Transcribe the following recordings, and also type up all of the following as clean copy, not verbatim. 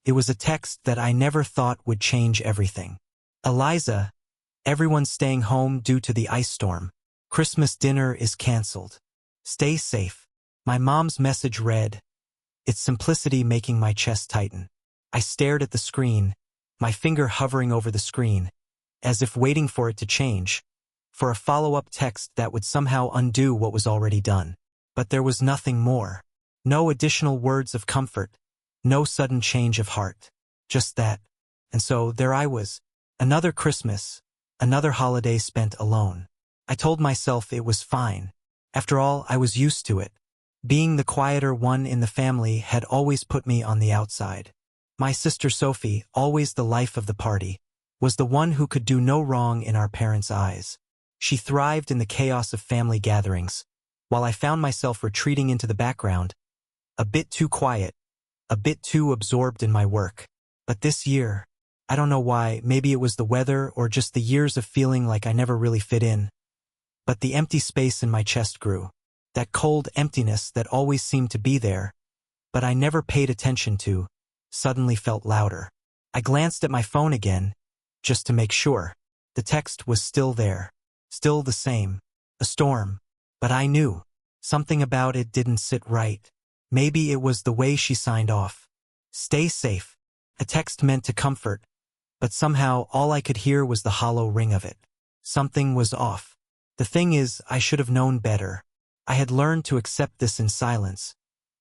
It was a text that I never thought would change everything. Eliza, everyone's staying home due to the ice storm. Christmas dinner is canceled. Stay safe. My mom's message read, its simplicity making my chest tighten. I stared at the screen, my finger hovering over the screen, as if waiting for it to change, for a follow-up text that would somehow undo what was already done. But there was nothing more. No additional words of comfort. No sudden change of heart. Just that. And so there I was. Another Christmas. Another holiday spent alone. I told myself it was fine. After all, I was used to it. Being the quieter one in the family had always put me on the outside. My sister Sophie, always the life of the party, was the one who could do no wrong in our parents' eyes. She thrived in the chaos of family gatherings, while I found myself retreating into the background, a bit too quiet, a bit too absorbed in my work. But this year, I don't know why, maybe it was the weather or just the years of feeling like I never really fit in, but the empty space in my chest grew. That cold emptiness that always seemed to be there, but I never paid attention to, suddenly felt louder. I glanced at my phone again, just to make sure. The text was still there, still the same, a storm, but I knew. Something about it didn't sit right. Maybe it was the way she signed off. Stay safe. A text meant to comfort, but somehow all I could hear was the hollow ring of it. Something was off. The thing is, I should have known better. I had learned to accept this in silence,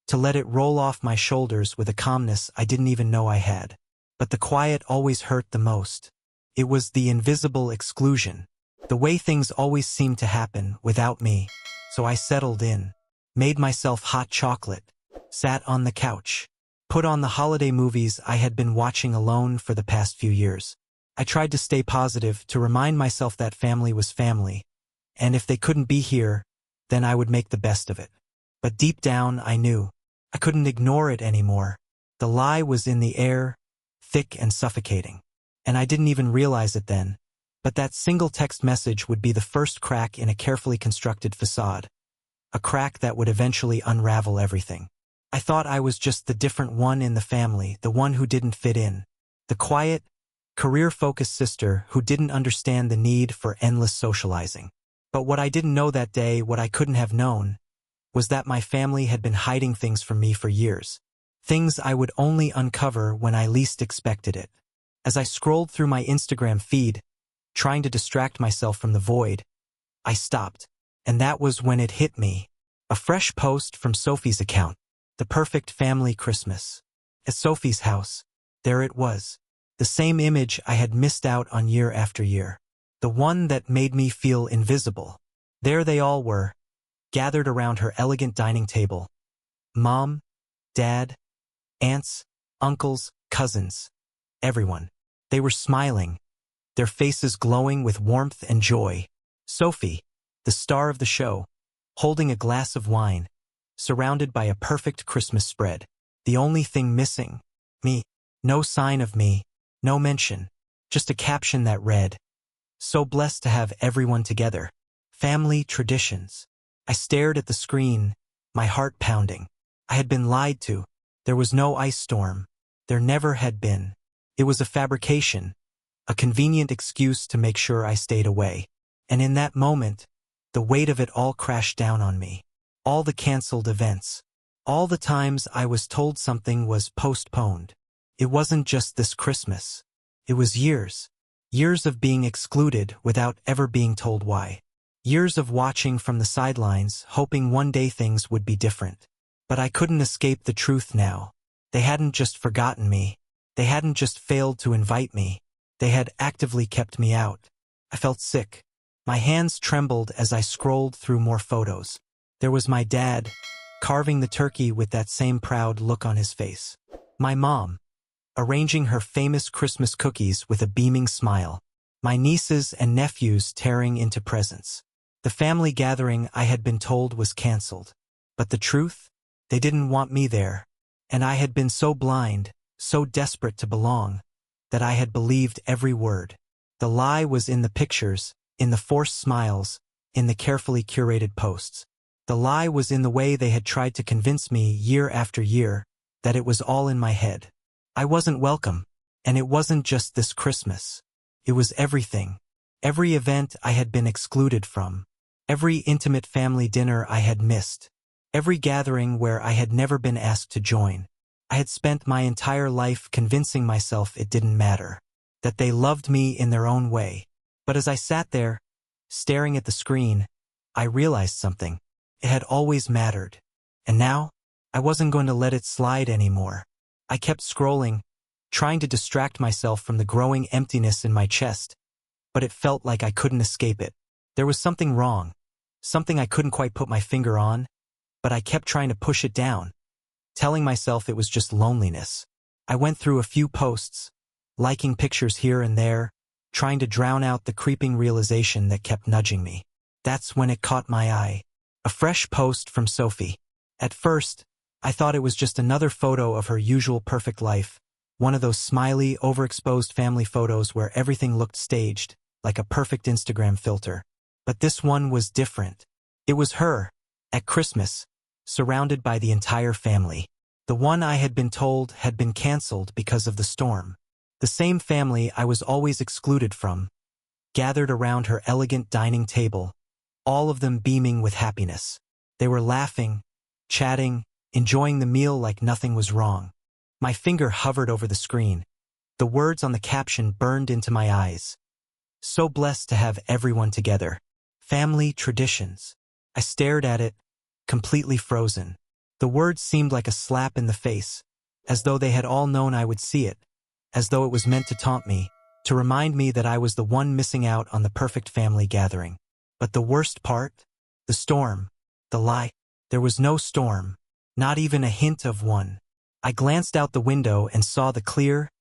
to let it roll off my shoulders with a calmness I didn't even know I had. But the quiet always hurt the most. It was the invisible exclusion, the way things always seemed to happen without me. So I settled in, made myself hot chocolate, sat on the couch, put on the holiday movies I had been watching alone for the past few years. I tried to stay positive, to remind myself that family was family, and if they couldn't be here, then I would make the best of it. But deep down, I knew. I couldn't ignore it anymore. The lie was in the air, thick and suffocating. And I didn't even realize it then. But that single text message would be the first crack in a carefully constructed facade. A crack that would eventually unravel everything. I thought I was just the different one in the family, the one who didn't fit in. The quiet, career-focused sister who didn't understand the need for endless socializing. But what I didn't know that day, what I couldn't have known, was that my family had been hiding things from me for years. Things I would only uncover when I least expected it. As I scrolled through my Instagram feed, trying to distract myself from the void, I stopped. And that was when it hit me. A fresh post from Sophie's account. The perfect family Christmas. At Sophie's house, there it was. The same image I had missed out on year after year. The one that made me feel invisible. There they all were, gathered around her elegant dining table. Mom, Dad, aunts, uncles, cousins, everyone. They were smiling, their faces glowing with warmth and joy. Sophie, the star of the show, holding a glass of wine, surrounded by a perfect Christmas spread. The only thing missing, me. No sign of me, no mention, just a caption that read, "So blessed to have everyone together. Family traditions." I stared at the screen, my heart pounding. I had been lied to. There was no ice storm. There never had been. It was a fabrication, a convenient excuse to make sure I stayed away. And in that moment, the weight of it all crashed down on me. All the canceled events. All the times I was told something was postponed. It wasn't just this Christmas. It was years. Years of being excluded without ever being told why. Years of watching from the sidelines, hoping one day things would be different. But I couldn't escape the truth now. They hadn't just forgotten me. They hadn't just failed to invite me. They had actively kept me out. I felt sick. My hands trembled as I scrolled through more photos. There was my dad, carving the turkey with that same proud look on his face. My mom, arranging her famous Christmas cookies with a beaming smile. My nieces and nephews tearing into presents. The family gathering I had been told was canceled. But the truth? They didn't want me there. And I had been so blind, so desperate to belong, that I had believed every word. The lie was in the pictures, in the forced smiles, in the carefully curated posts. The lie was in the way they had tried to convince me year after year that it was all in my head. I wasn't welcome. And it wasn't just this Christmas. It was everything. Every event I had been excluded from. Every intimate family dinner I had missed. Every gathering where I had never been asked to join. I had spent my entire life convincing myself it didn't matter. That they loved me in their own way. But as I sat there, staring at the screen, I realized something. It had always mattered. And now, I wasn't going to let it slide anymore. I kept scrolling, trying to distract myself from the growing emptiness in my chest, but it felt like I couldn't escape it. There was something wrong, something I couldn't quite put my finger on, but I kept trying to push it down, telling myself it was just loneliness. I went through a few posts, liking pictures here and there, trying to drown out the creeping realization that kept nudging me. That's when it caught my eye. A fresh post from Sophie. At first, I thought it was just another photo of her usual perfect life, one of those smiley, overexposed family photos where everything looked staged, like a perfect Instagram filter. But this one was different. It was her, at Christmas, surrounded by the entire family. The one I had been told had been canceled because of the storm. The same family I was always excluded from, gathered around her elegant dining table, all of them beaming with happiness. They were laughing, chatting, enjoying the meal like nothing was wrong. My finger hovered over the screen. The words on the caption burned into my eyes. So blessed to have everyone together. Family traditions. I stared at it, completely frozen. The words seemed like a slap in the face, as though they had all known I would see it, as though it was meant to taunt me, to remind me that I was the one missing out on the perfect family gathering. But the worst part? The storm. The lie. There was no storm. Not even a hint of one. I glanced out the window and saw the clear,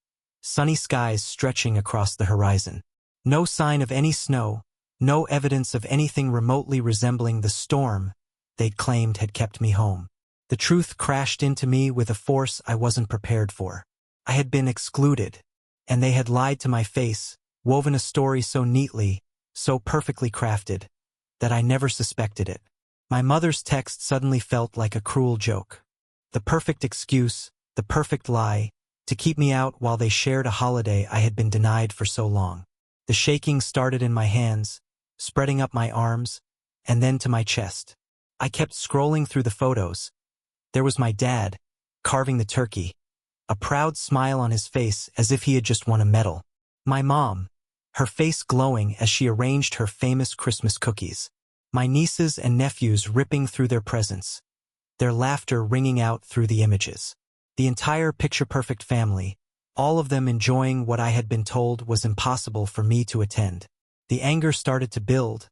sunny skies stretching across the horizon. No sign of any snow, no evidence of anything remotely resembling the storm they'd claimed had kept me home. The truth crashed into me with a force I wasn't prepared for. I had been excluded, and they had lied to my face, woven a story so neatly, so perfectly crafted, that I never suspected it. My mother's text suddenly felt like a cruel joke. The perfect excuse, the perfect lie, to keep me out while they shared a holiday I had been denied for so long. The shaking started in my hands, spreading up my arms, and then to my chest. I kept scrolling through the photos. There was my dad, carving the turkey, a proud smile on his face as if he had just won a medal. My mom, her face glowing as she arranged her famous Christmas cookies. My nieces and nephews ripping through their presents, their laughter ringing out through the images. The entire picture-perfect family, all of them enjoying what I had been told was impossible for me to attend. The anger started to build,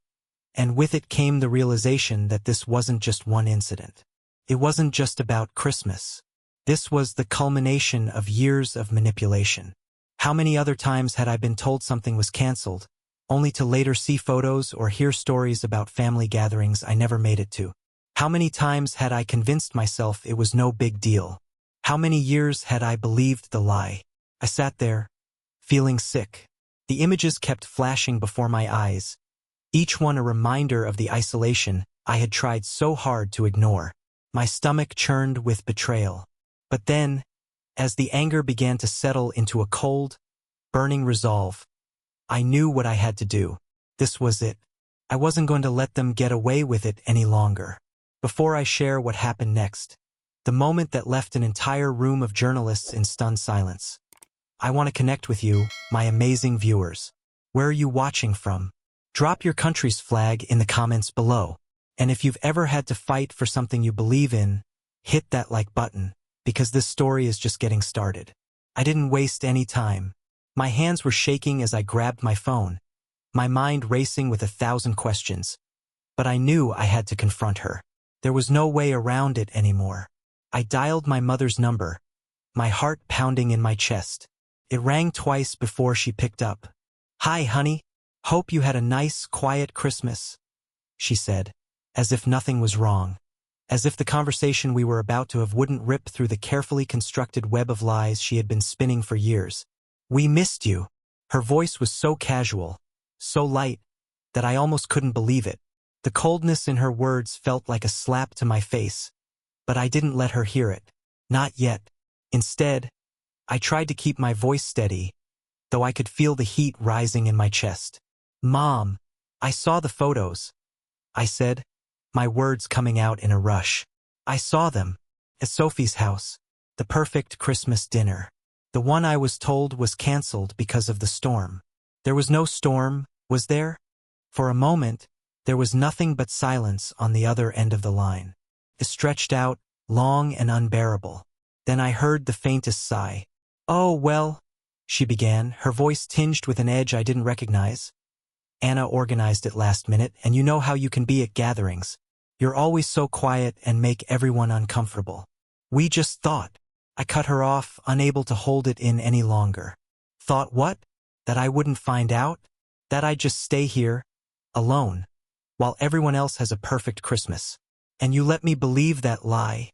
and with it came the realization that this wasn't just one incident. It wasn't just about Christmas. This was the culmination of years of manipulation. How many other times had I been told something was canceled, only to later see photos or hear stories about family gatherings I never made it to? How many times had I convinced myself it was no big deal? How many years had I believed the lie? I sat there, feeling sick. The images kept flashing before my eyes, each one a reminder of the isolation I had tried so hard to ignore. My stomach churned with betrayal. But then, as the anger began to settle into a cold, burning resolve, I knew what I had to do. This was it. I wasn't going to let them get away with it any longer. Before I share what happened next, the moment that left an entire room of journalists in stunned silence, I want to connect with you, my amazing viewers. Where are you watching from? Drop your country's flag in the comments below. And if you've ever had to fight for something you believe in, hit that like button, because this story is just getting started. I didn't waste any time. My hands were shaking as I grabbed my phone, my mind racing with 1,000 questions. But I knew I had to confront her. There was no way around it anymore. I dialed my mother's number, my heart pounding in my chest. It rang twice before she picked up. "Hi, honey. Hope you had a nice, quiet Christmas," she said, as if nothing was wrong, as if the conversation we were about to have wouldn't rip through the carefully constructed web of lies she had been spinning for years. "We missed you." Her voice was so casual, so light, that I almost couldn't believe it. The coldness in her words felt like a slap to my face, but I didn't let her hear it. Not yet. Instead, I tried to keep my voice steady, though I could feel the heat rising in my chest. "Mom, I saw the photos," I said, my words coming out in a rush. "I saw them. At Sophie's house. The perfect Christmas dinner. The one I was told was cancelled because of the storm." There was no storm, was there? For a moment, there was nothing but silence on the other end of the line. It stretched out, long and unbearable. Then I heard the faintest sigh. "Oh, well," she began, her voice tinged with an edge I didn't recognize. "Anna organized it last minute, and you know how you can be at gatherings. You're always so quiet and make everyone uncomfortable. We just thought." I cut her off, unable to hold it in any longer. "Thought what? That I wouldn't find out? That I'd just stay here, alone, while everyone else has a perfect Christmas? And you let me believe that lie?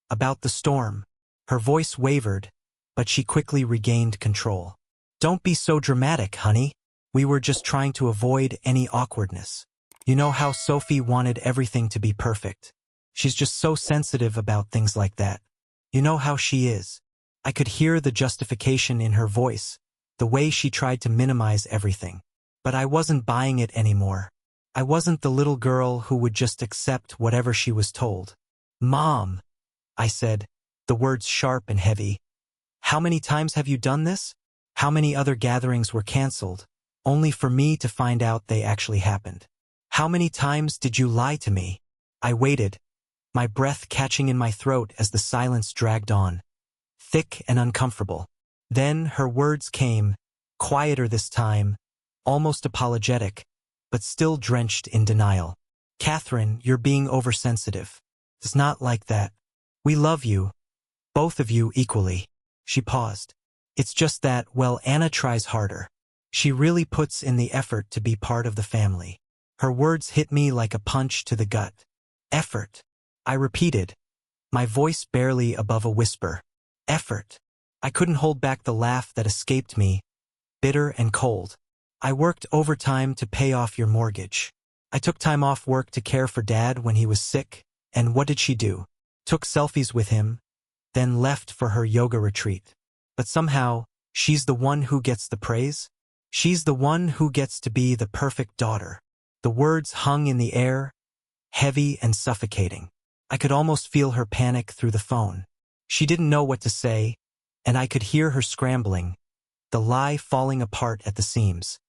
About the storm?" Her voice wavered, but she quickly regained control. "Don't be so dramatic, honey. We were just trying to avoid any awkwardness. You know how Sophie wanted everything to be perfect. She's just so sensitive about things like that. You know how she is." I could hear the justification in her voice, the way she tried to minimize everything. But I wasn't buying it anymore. I wasn't the little girl who would just accept whatever she was told. "Mom," I said, the words sharp and heavy. "How many times have you done this? How many other gatherings were canceled, only for me to find out they actually happened? How many times did you lie to me?" I waited, my breath catching in my throat as the silence dragged on, thick and uncomfortable. Then her words came, quieter this time, almost apologetic, but still drenched in denial. "Catherine, you're being oversensitive. It's not like that. We love you, both of you equally." She paused. "It's just that, well, Anna tries harder. She really puts in the effort to be part of the family." Her words hit me like a punch to the gut. "Effort," I repeated, my voice barely above a whisper. "Effort." I couldn't hold back the laugh that escaped me, bitter and cold. "I worked overtime to pay off your mortgage. I took time off work to care for Dad when he was sick, and what did she do? Took selfies with him, then left for her yoga retreat. But somehow, she's the one who gets the praise? She's the one who gets to be the perfect daughter." The words hung in the air, heavy and suffocating. I could almost feel her panic through the phone. She didn't know what to say, and I could hear her scrambling, the lie falling apart at the seams.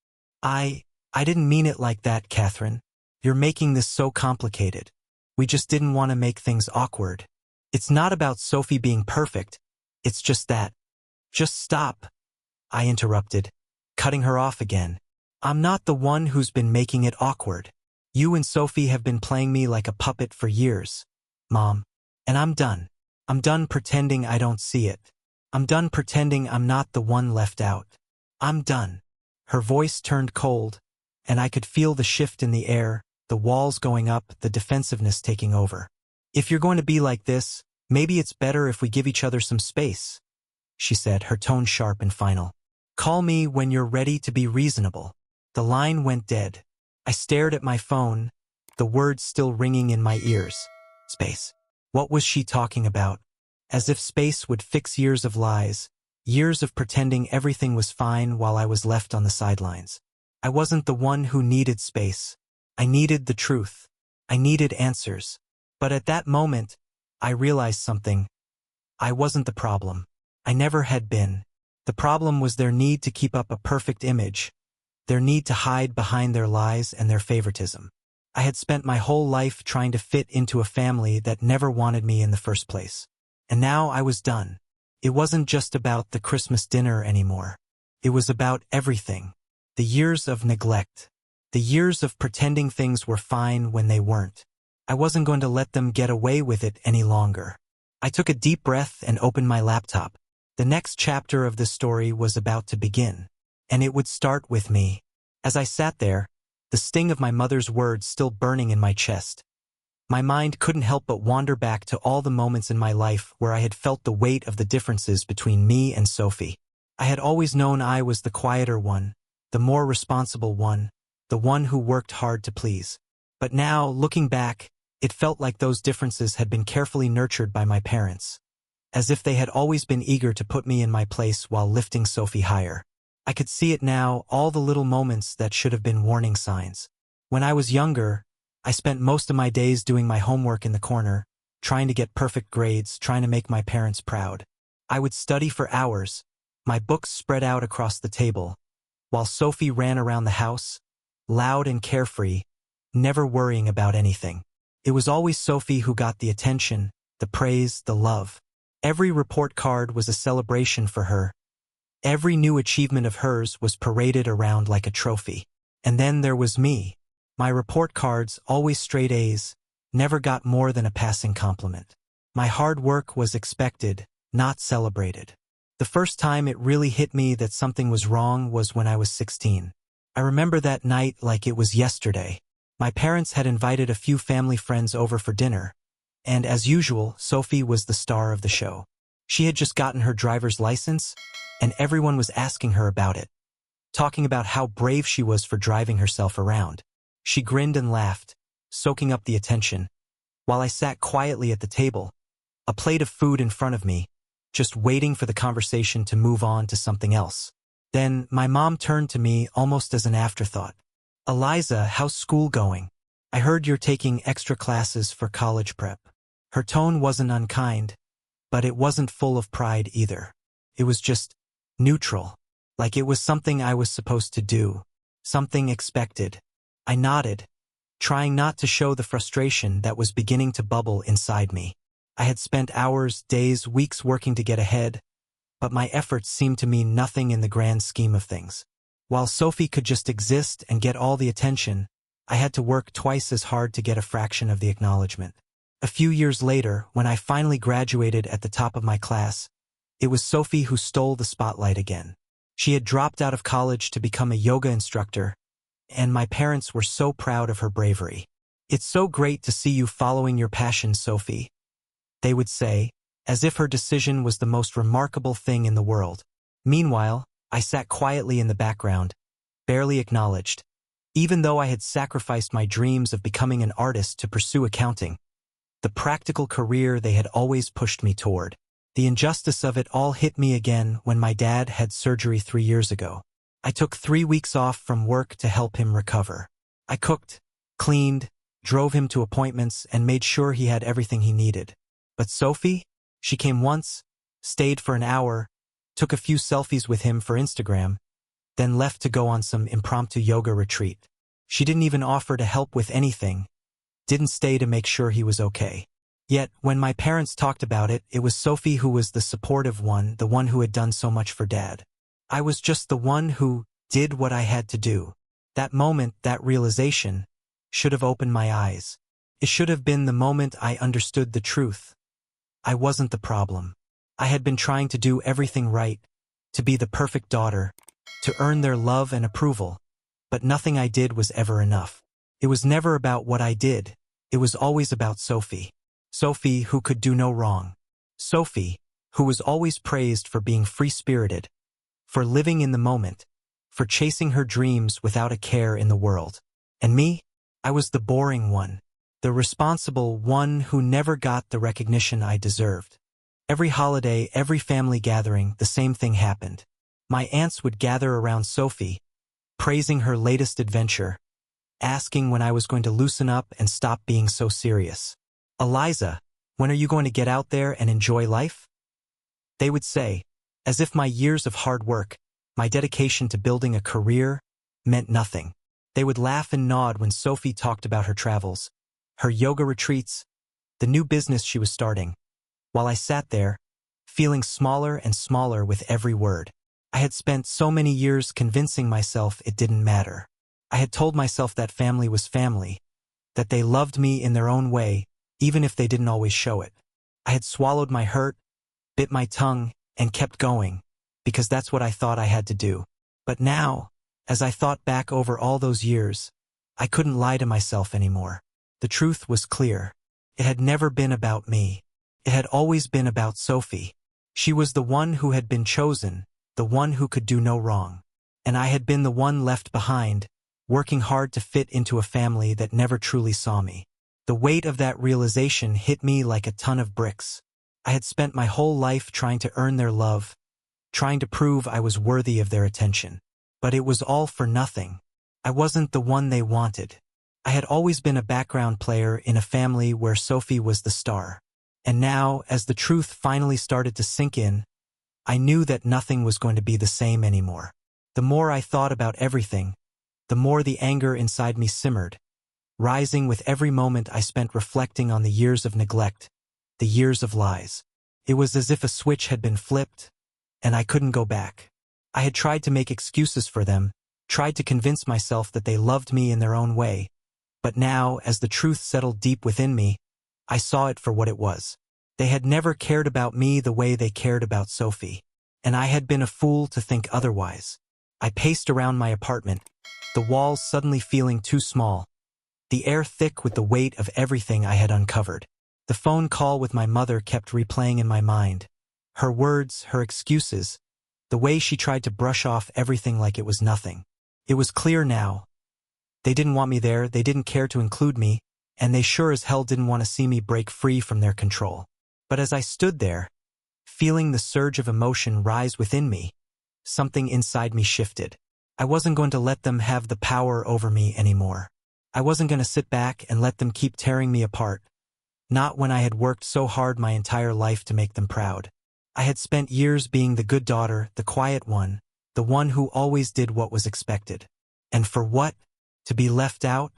I didn't mean it like that, Catherine. You're making this so complicated. We just didn't want to make things awkward. It's not about Sophie being perfect. It's just that." "Just stop," I interrupted, cutting her off again. "I'm not the one who's been making it awkward. You and Sophie have been playing me like a puppet for years, Mom. And I'm done. I'm done pretending I don't see it. I'm done pretending I'm not the one left out. I'm done." Her voice turned cold, and I could feel the shift in the air, the walls going up, the defensiveness taking over. "If you're going to be like this, maybe it's better if we give each other some space," she said, her tone sharp and final. "Call me when you're ready to be reasonable." The line went dead. I stared at my phone, the words still ringing in my ears. Space. What was she talking about? As if space would fix years of lies, years of pretending everything was fine while I was left on the sidelines. I wasn't the one who needed space. I needed the truth. I needed answers. But at that moment, I realized something. I wasn't the problem. I never had been. The problem was their need to keep up a perfect image, their need to hide behind their lies and their favoritism. I had spent my whole life trying to fit into a family that never wanted me in the first place. And now I was done. It wasn't just about the Christmas dinner anymore. It was about everything. The years of neglect. The years of pretending things were fine when they weren't. I wasn't going to let them get away with it any longer. I took a deep breath and opened my laptop. The next chapter of the story was about to begin. And it would start with me. As I sat there, the sting of my mother's words still burning in my chest. My mind couldn't help but wander back to all the moments in my life where I had felt the weight of the differences between me and Sophie. I had always known I was the quieter one, the more responsible one, the one who worked hard to please. But now, looking back, it felt like those differences had been carefully nurtured by my parents. as if they had always been eager to put me in my place while lifting Sophie higher. I could see it now, all the little moments that should have been warning signs. When I was younger, I spent most of my days doing my homework in the corner, trying to get perfect grades, trying to make my parents proud. I would study for hours, my books spread out across the table, while Sophie ran around the house, loud and carefree, never worrying about anything. It was always Sophie who got the attention, the praise, the love. Every report card was a celebration for her. Every new achievement of hers was paraded around like a trophy. And then there was me. My report cards, always straight A's, never got more than a passing compliment. My hard work was expected, not celebrated. The first time it really hit me that something was wrong was when I was 16. I remember that night like it was yesterday. My parents had invited a few family friends over for dinner, and as usual, Sophie was the star of the show. She had just gotten her driver's license, and everyone was asking her about it, talking about how brave she was for driving herself around. She grinned and laughed, soaking up the attention, while I sat quietly at the table, a plate of food in front of me, just waiting for the conversation to move on to something else. Then my mom turned to me almost as an afterthought. "Eliza, how's school going? I heard you're taking extra classes for college prep." Her tone wasn't unkind, but it wasn't full of pride either. It was just neutral, like it was something I was supposed to do, something expected. I nodded, trying not to show the frustration that was beginning to bubble inside me. I had spent hours, days, weeks working to get ahead, but my efforts seemed to mean nothing in the grand scheme of things. While Sophie could just exist and get all the attention, I had to work twice as hard to get a fraction of the acknowledgement. A few years later, when I finally graduated at the top of my class, it was Sophie who stole the spotlight again. She had dropped out of college to become a yoga instructor, and my parents were so proud of her bravery. "It's so great to see you following your passion, Sophie," they would say, as if her decision was the most remarkable thing in the world. Meanwhile, I sat quietly in the background, barely acknowledged, even though I had sacrificed my dreams of becoming an artist to pursue accounting, the practical career they had always pushed me toward. The injustice of it all hit me again when my dad had surgery 3 years ago. I took 3 weeks off from work to help him recover. I cooked, cleaned, drove him to appointments, and made sure he had everything he needed. But Sophie? She came once, stayed for an hour, took a few selfies with him for Instagram, then left to go on some impromptu yoga retreat. She didn't even offer to help with anything, didn't stay to make sure he was okay. Yet, when my parents talked about it, it was Sophie who was the supportive one, the one who had done so much for Dad. I was just the one who did what I had to do. That moment, that realization, should have opened my eyes. It should have been the moment I understood the truth. I wasn't the problem. I had been trying to do everything right, to be the perfect daughter, to earn their love and approval, but nothing I did was ever enough. It was never about what I did, it was always about Sophie. Sophie who could do no wrong. Sophie who was always praised for being free-spirited, for living in the moment, for chasing her dreams without a care in the world. And me? I was the boring one, the responsible one who never got the recognition I deserved. Every holiday, every family gathering, the same thing happened. My aunts would gather around Sophie, praising her latest adventure, asking when I was going to loosen up and stop being so serious. "Eliza, when are you going to get out there and enjoy life?" They would say, as if my years of hard work, my dedication to building a career, meant nothing. They would laugh and nod when Sophie talked about her travels, her yoga retreats, the new business she was starting, while I sat there, feeling smaller and smaller with every word. I had spent so many years convincing myself it didn't matter. I had told myself that family was family, that they loved me in their own way, even if they didn't always show it. I had swallowed my hurt, bit my tongue, and kept going, because that's what I thought I had to do. But now, as I thought back over all those years, I couldn't lie to myself anymore. The truth was clear. It had never been about me. It had always been about Sophie. She was the one who had been chosen, the one who could do no wrong. And I had been the one left behind, working hard to fit into a family that never truly saw me. The weight of that realization hit me like a ton of bricks. I had spent my whole life trying to earn their love, trying to prove I was worthy of their attention. But it was all for nothing. I wasn't the one they wanted. I had always been a background player in a family where Sophie was the star. And now, as the truth finally started to sink in, I knew that nothing was going to be the same anymore. The more I thought about everything, the more the anger inside me simmered, rising with every moment I spent reflecting on the years of neglect, the years of lies. It was as if a switch had been flipped, and I couldn't go back. I had tried to make excuses for them, tried to convince myself that they loved me in their own way, but now, as the truth settled deep within me, I saw it for what it was. They had never cared about me the way they cared about Sophie, and I had been a fool to think otherwise. I paced around my apartment, the walls suddenly feeling too small, the air thick with the weight of everything I had uncovered. The phone call with my mother kept replaying in my mind. Her words, her excuses, the way she tried to brush off everything like it was nothing. It was clear now. They didn't want me there, they didn't care to include me, and they sure as hell didn't want to see me break free from their control. But as I stood there, feeling the surge of emotion rise within me, something inside me shifted. I wasn't going to let them have the power over me anymore. I wasn't going to sit back and let them keep tearing me apart, not when I had worked so hard my entire life to make them proud. I had spent years being the good daughter, the quiet one, the one who always did what was expected. And for what? To be left out?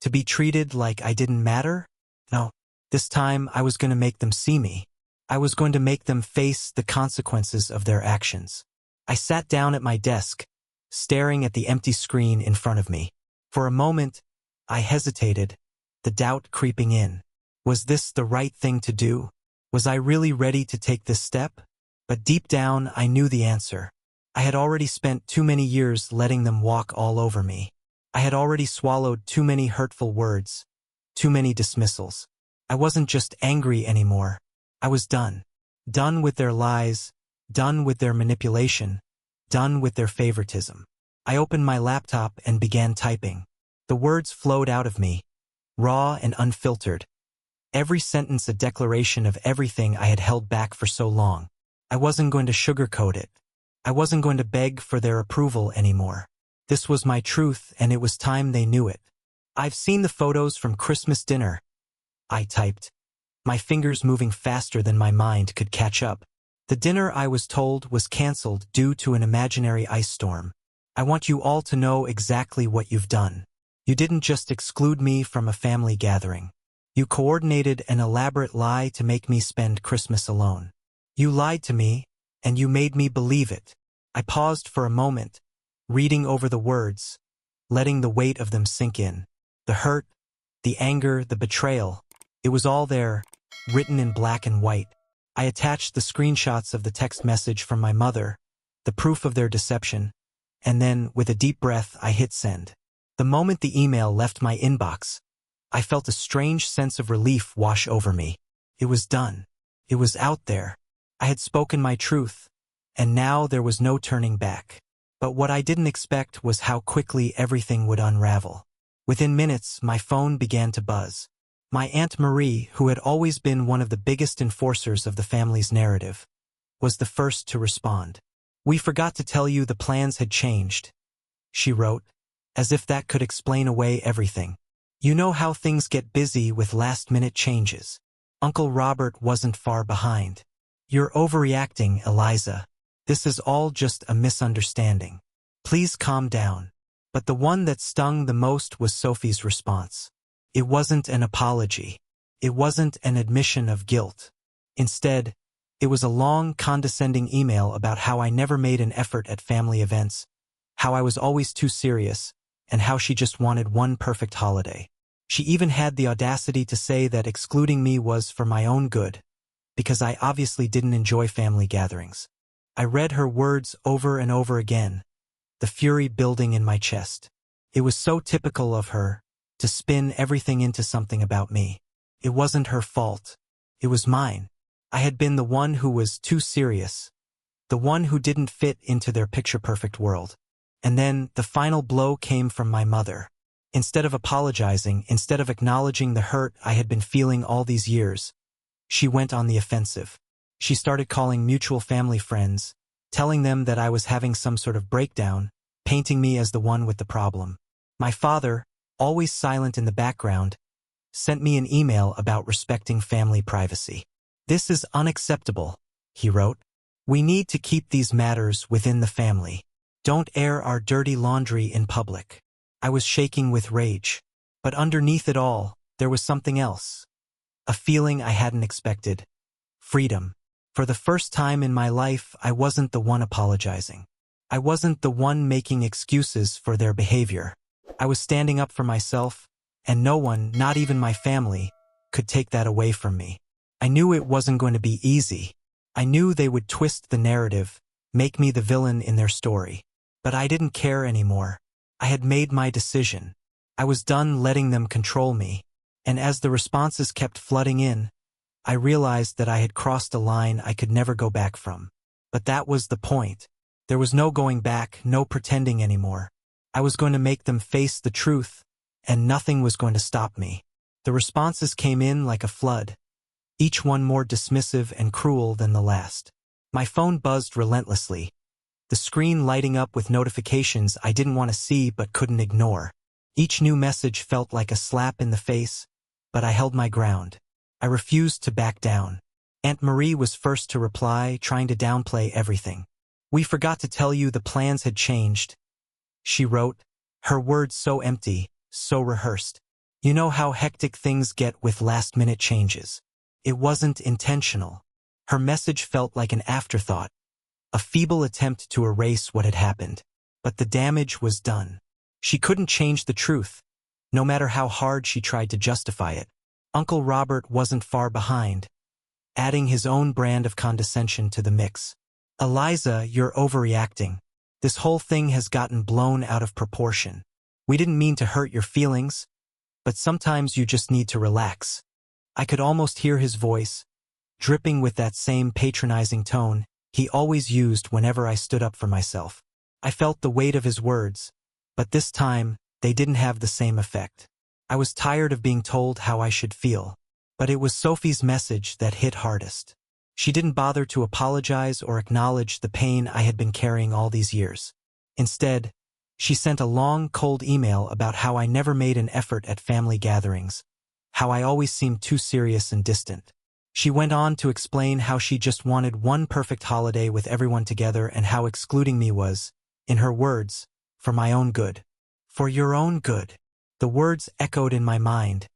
To be treated like I didn't matter? No. This time I was going to make them see me. I was going to make them face the consequences of their actions. I sat down at my desk, staring at the empty screen in front of me. For a moment, I hesitated, the doubt creeping in. Was this the right thing to do? Was I really ready to take this step? But deep down, I knew the answer. I had already spent too many years letting them walk all over me. I had already swallowed too many hurtful words, too many dismissals. I wasn't just angry anymore. I was done. Done with their lies, done with their manipulation, done with their favoritism. I opened my laptop and began typing. The words flowed out of me, raw and unfiltered. Every sentence a declaration of everything I had held back for so long. I wasn't going to sugarcoat it. I wasn't going to beg for their approval anymore. This was my truth, and it was time they knew it. I've seen the photos from Christmas dinner, I typed, my fingers moving faster than my mind could catch up. The dinner, I was told, was cancelled due to an imaginary ice storm. I want you all to know exactly what you've done. You didn't just exclude me from a family gathering. You coordinated an elaborate lie to make me spend Christmas alone. You lied to me, and you made me believe it. I paused for a moment, reading over the words, letting the weight of them sink in. The hurt, the anger, the betrayal. It was all there, written in black and white. I attached the screenshots of the text message from my mother, the proof of their deception, and then, with a deep breath, I hit send. The moment the email left my inbox, I felt a strange sense of relief wash over me. It was done. It was out there. I had spoken my truth, and now there was no turning back. But what I didn't expect was how quickly everything would unravel. Within minutes, my phone began to buzz. My Aunt Marie, who had always been one of the biggest enforcers of the family's narrative, was the first to respond. "We forgot to tell you the plans had changed," she wrote, as if that could explain away everything. "You know how things get busy with last-minute changes. Uncle Robert wasn't far behind. You're overreacting, Eliza. This is all just a misunderstanding. Please calm down." But the one that stung the most was Sophie's response. It wasn't an apology. It wasn't an admission of guilt. Instead, it was a long, condescending email about how I never made an effort at family events, how I was always too serious, and how she just wanted one perfect holiday. She even had the audacity to say that excluding me was for my own good, because I obviously didn't enjoy family gatherings. I read her words over and over again, the fury building in my chest. It was so typical of her, to spin everything into something about me. It wasn't her fault. It was mine. I had been the one who was too serious, the one who didn't fit into their picture-perfect world. And then the final blow came from my mother. Instead of apologizing, instead of acknowledging the hurt I had been feeling all these years, she went on the offensive. She started calling mutual family friends, telling them that I was having some sort of breakdown, painting me as the one with the problem. My father, always silent in the background, sent me an email about respecting family privacy. "This is unacceptable," he wrote. "We need to keep these matters within the family. Don't air our dirty laundry in public." I was shaking with rage. But underneath it all, there was something else. A feeling I hadn't expected. Freedom. For the first time in my life, I wasn't the one apologizing. I wasn't the one making excuses for their behavior. I was standing up for myself, and no one, not even my family, could take that away from me. I knew it wasn't going to be easy. I knew they would twist the narrative, make me the villain in their story. But I didn't care anymore. I had made my decision. I was done letting them control me. And as the responses kept flooding in, I realized that I had crossed a line I could never go back from. But that was the point. There was no going back, no pretending anymore. I was going to make them face the truth, and nothing was going to stop me. The responses came in like a flood, each one more dismissive and cruel than the last. My phone buzzed relentlessly, the screen lighting up with notifications I didn't want to see but couldn't ignore. Each new message felt like a slap in the face, but I held my ground. I refused to back down. Aunt Marie was first to reply, trying to downplay everything. "We forgot to tell you the plans had changed," she wrote, her words so empty, so rehearsed. "You know how hectic things get with last-minute changes. It wasn't intentional." Her message felt like an afterthought, a feeble attempt to erase what had happened. But the damage was done. She couldn't change the truth, no matter how hard she tried to justify it. Uncle Robert wasn't far behind, adding his own brand of condescension to the mix. "Eliza, you're overreacting. This whole thing has gotten blown out of proportion. We didn't mean to hurt your feelings, but sometimes you just need to relax." I could almost hear his voice, dripping with that same patronizing tone he always used whenever I stood up for myself. I felt the weight of his words, but this time, they didn't have the same effect. I was tired of being told how I should feel, but it was Sophie's message that hit hardest. She didn't bother to apologize or acknowledge the pain I had been carrying all these years. Instead, she sent a long, cold email about how I never made an effort at family gatherings, how I always seemed too serious and distant. She went on to explain how she just wanted one perfect holiday with everyone together and how excluding me was, in her words, for my own good. For your own good. The words echoed in my mind,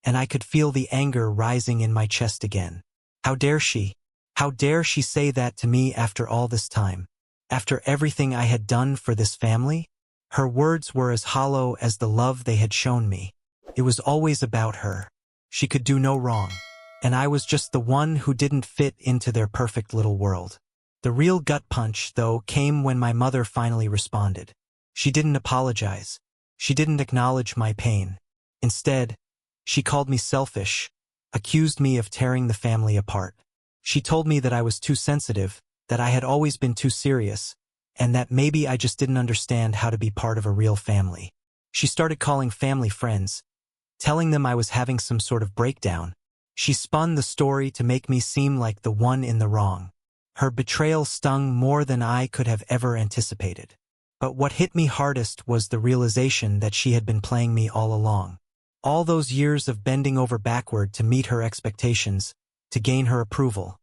and I could feel the anger rising in my chest again. How dare she? How dare she say that to me after all this time? After everything I had done for this family? Her words were as hollow as the love they had shown me. It was always about her. She could do no wrong, and I was just the one who didn't fit into their perfect little world. The real gut punch, though, came when my mother finally responded. She didn't apologize. She didn't acknowledge my pain. Instead, she called me selfish, accused me of tearing the family apart. She told me that I was too sensitive, that I had always been too serious, and that maybe I just didn't understand how to be part of a real family. She started calling family friends, telling them I was having some sort of breakdown. She spun the story to make me seem like the one in the wrong. Her betrayal stung more than I could have ever anticipated. But what hit me hardest was the realization that she had been playing me all along. All those years of bending over backward to meet her expectations, to gain her approval.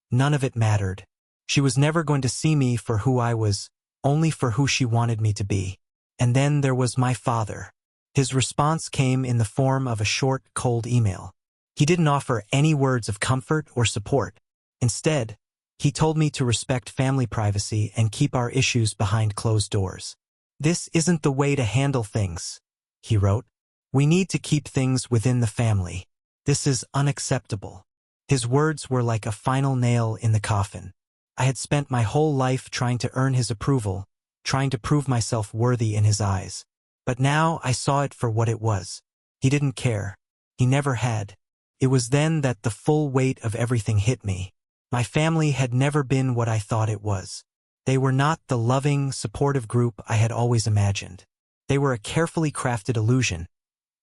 None of it mattered. She was never going to see me for who I was, only for who she wanted me to be. And then there was my father. His response came in the form of a short, cold email. He didn't offer any words of comfort or support. Instead, he told me to respect family privacy and keep our issues behind closed doors. "This isn't the way to handle things," he wrote. "We need to keep things within the family. This is unacceptable." His words were like a final nail in the coffin. I had spent my whole life trying to earn his approval, trying to prove myself worthy in his eyes. But now I saw it for what it was. He didn't care. He never had. It was then that the full weight of everything hit me. My family had never been what I thought it was. They were not the loving, supportive group I had always imagined. They were a carefully crafted illusion,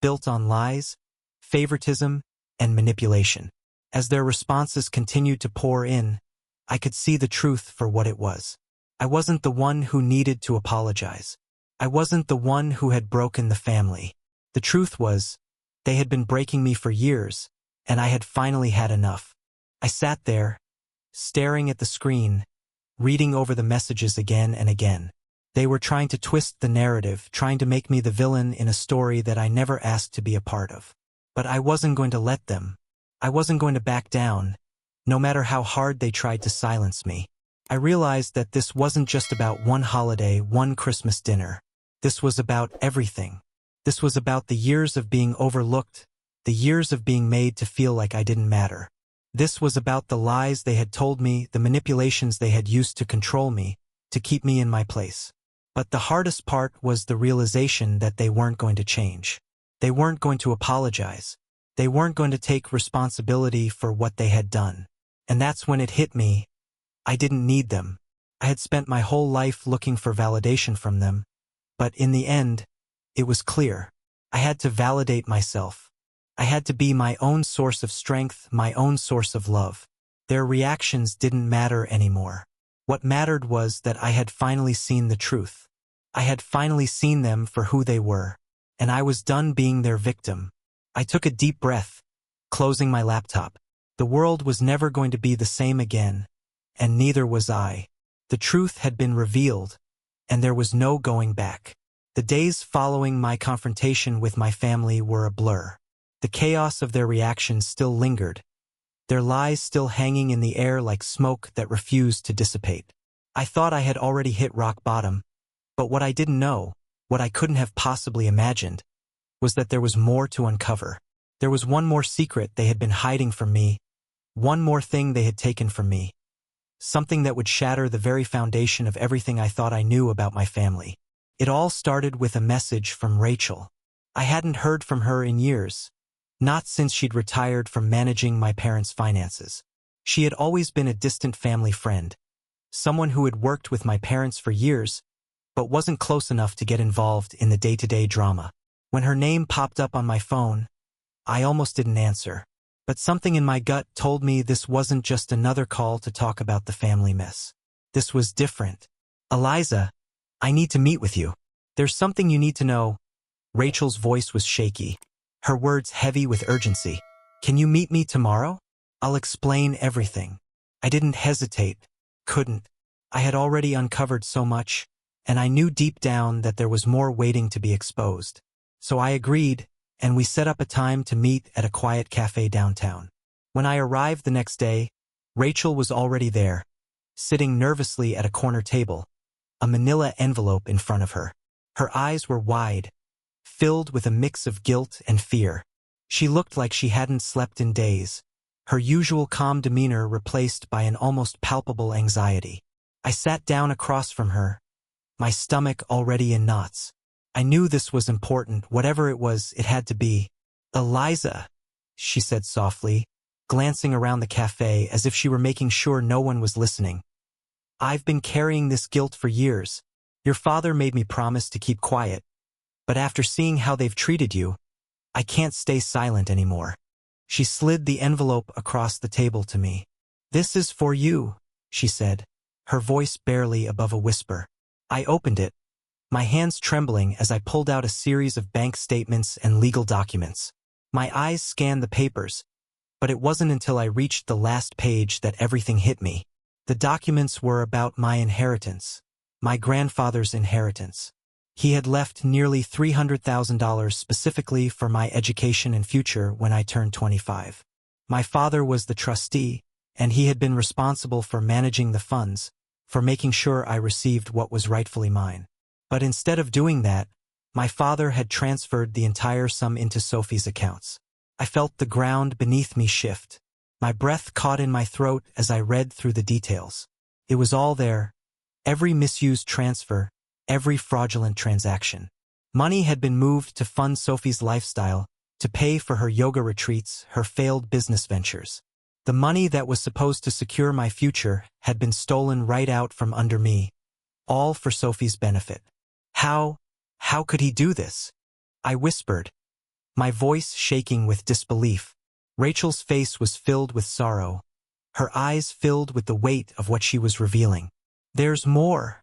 built on lies, favoritism, and manipulation. As their responses continued to pour in, I could see the truth for what it was. I wasn't the one who needed to apologize. I wasn't the one who had broken the family. The truth was, they had been breaking me for years, and I had finally had enough. I sat there, staring at the screen, reading over the messages again and again. They were trying to twist the narrative, trying to make me the villain in a story that I never asked to be a part of. But I wasn't going to let them. I wasn't going to back down, no matter how hard they tried to silence me. I realized that this wasn't just about one holiday, one Christmas dinner. This was about everything. This was about the years of being overlooked, the years of being made to feel like I didn't matter. This was about the lies they had told me, the manipulations they had used to control me, to keep me in my place. But the hardest part was the realization that they weren't going to change. They weren't going to apologize. They weren't going to take responsibility for what they had done. And that's when it hit me. I didn't need them. I had spent my whole life looking for validation from them. But in the end, it was clear. I had to validate myself. I had to be my own source of strength, my own source of love. Their reactions didn't matter anymore. What mattered was that I had finally seen the truth. I had finally seen them for who they were. And I was done being their victim. I took a deep breath, closing my laptop. The world was never going to be the same again, and neither was I. The truth had been revealed, and there was no going back. The days following my confrontation with my family were a blur. The chaos of their reactions still lingered, their lies still hanging in the air like smoke that refused to dissipate. I thought I had already hit rock bottom, but what I didn't know, what I couldn't have possibly imagined, was that there was more to uncover. There was one more secret they had been hiding from me, one more thing they had taken from me. Something that would shatter the very foundation of everything I thought I knew about my family. It all started with a message from Rachel. I hadn't heard from her in years, not since she'd retired from managing my parents' finances. She had always been a distant family friend, someone who had worked with my parents for years, but wasn't close enough to get involved in the day-to-day drama. When her name popped up on my phone, I almost didn't answer. But something in my gut told me this wasn't just another call to talk about the family mess. This was different. "Eliza, I need to meet with you. There's something you need to know." Rachel's voice was shaky, her words heavy with urgency. "Can you meet me tomorrow? I'll explain everything." I didn't hesitate, couldn't. I had already uncovered so much, and I knew deep down that there was more waiting to be exposed. So I agreed, and we set up a time to meet at a quiet cafe downtown. When I arrived the next day, Rachel was already there, sitting nervously at a corner table, a manila envelope in front of her. Her eyes were wide, filled with a mix of guilt and fear. She looked like she hadn't slept in days, her usual calm demeanor replaced by an almost palpable anxiety. I sat down across from her, my stomach already in knots. I knew this was important, whatever it was, it had to be. "Eliza," she said softly, glancing around the cafe as if she were making sure no one was listening. "I've been carrying this guilt for years. Your father made me promise to keep quiet. But after seeing how they've treated you, I can't stay silent anymore." She slid the envelope across the table to me. "This is for you," she said, her voice barely above a whisper. I opened it, my hands trembling as I pulled out a series of bank statements and legal documents. My eyes scanned the papers, but it wasn't until I reached the last page that everything hit me. The documents were about my inheritance, my grandfather's inheritance. He had left nearly $300,000 specifically for my education and future when I turned 25. My father was the trustee, and he had been responsible for managing the funds, for making sure I received what was rightfully mine. But instead of doing that, my father had transferred the entire sum into Sophie's accounts. I felt the ground beneath me shift. My breath caught in my throat as I read through the details. It was all there, every misused transfer, every fraudulent transaction. Money had been moved to fund Sophie's lifestyle, to pay for her yoga retreats, her failed business ventures. The money that was supposed to secure my future had been stolen right out from under me, all for Sophie's benefit. How could he do this? I whispered, my voice shaking with disbelief. Rachel's face was filled with sorrow, her eyes filled with the weight of what she was revealing. "There's more,"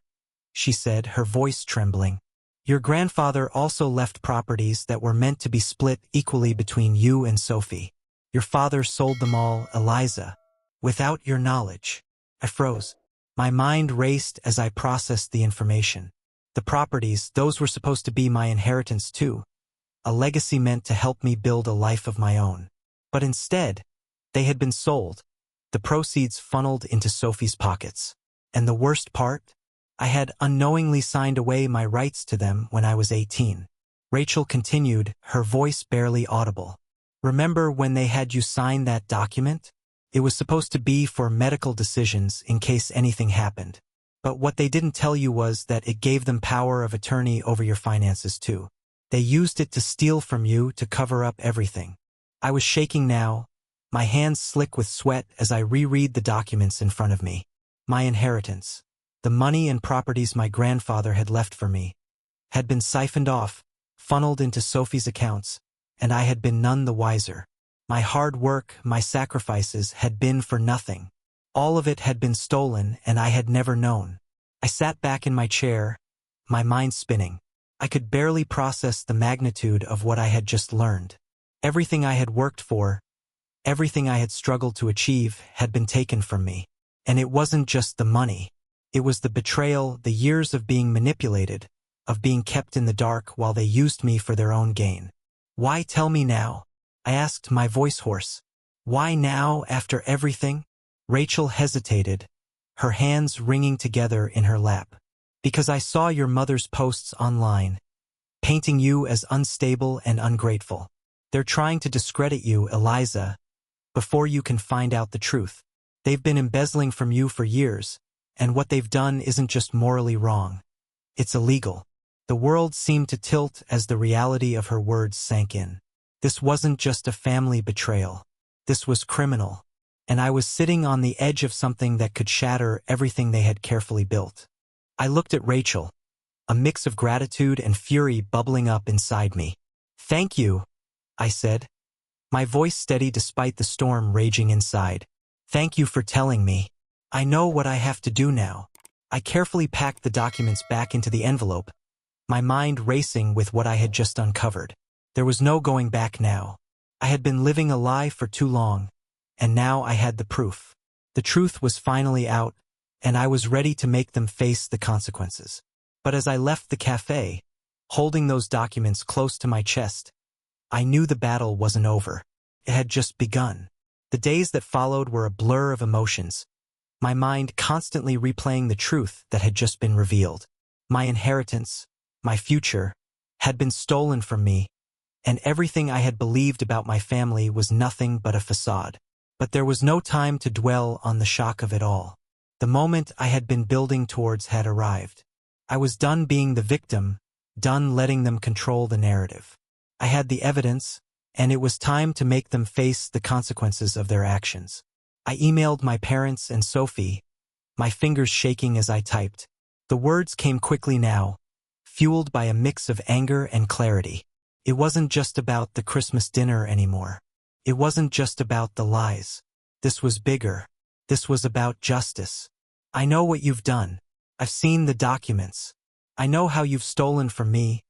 she said, her voice trembling. "Your grandfather also left properties that were meant to be split equally between you and Sophie. Your father sold them all, Eliza, without your knowledge." I froze. My mind raced as I processed the information. The properties, those were supposed to be my inheritance too, a legacy meant to help me build a life of my own. But instead, they had been sold, the proceeds funneled into Sophie's pockets. And the worst part? I had unknowingly signed away my rights to them when I was 18. Rachel continued, her voice barely audible. "Remember when they had you sign that document? It was supposed to be for medical decisions in case anything happened. But what they didn't tell you was that it gave them power of attorney over your finances too. They used it to steal from you to cover up everything." I was shaking now, my hands slick with sweat as I reread the documents in front of me. My inheritance, the money and properties my grandfather had left for me, had been siphoned off, funneled into Sophie's accounts, and I had been none the wiser. My hard work, my sacrifices had been for nothing. All of it had been stolen, and I had never known. I sat back in my chair, my mind spinning. I could barely process the magnitude of what I had just learned. Everything I had worked for, everything I had struggled to achieve, had been taken from me. And it wasn't just the money. It was the betrayal, the years of being manipulated, of being kept in the dark while they used me for their own gain. "Why tell me now?" I asked, my voice hoarse. "Why now, after everything?" Rachel hesitated, her hands wringing together in her lap. "Because I saw your mother's posts online, painting you as unstable and ungrateful. They're trying to discredit you, Eliza, before you can find out the truth. They've been embezzling from you for years, and what they've done isn't just morally wrong. It's illegal." The world seemed to tilt as the reality of her words sank in. This wasn't just a family betrayal. This was criminal, and I was sitting on the edge of something that could shatter everything they had carefully built. I looked at Rachel, a mix of gratitude and fury bubbling up inside me. "Thank you," I said, my voice steady despite the storm raging inside. "Thank you for telling me. I know what I have to do now." I carefully packed the documents back into the envelope, my mind racing with what I had just uncovered. There was no going back now. I had been living a lie for too long, and now I had the proof. The truth was finally out, and I was ready to make them face the consequences. But as I left the cafe, holding those documents close to my chest, I knew the battle wasn't over. It had just begun. The days that followed were a blur of emotions, my mind constantly replaying the truth that had just been revealed. My inheritance, my future, had been stolen from me, and everything I had believed about my family was nothing but a facade. But there was no time to dwell on the shock of it all. The moment I had been building towards had arrived. I was done being the victim, done letting them control the narrative. I had the evidence, and it was time to make them face the consequences of their actions. I emailed my parents and Sophie, my fingers shaking as I typed. The words came quickly now, fueled by a mix of anger and clarity. It wasn't just about the Christmas dinner anymore. It wasn't just about the lies. This was bigger. This was about justice. "I know what you've done. I've seen the documents. I know how you've stolen from me,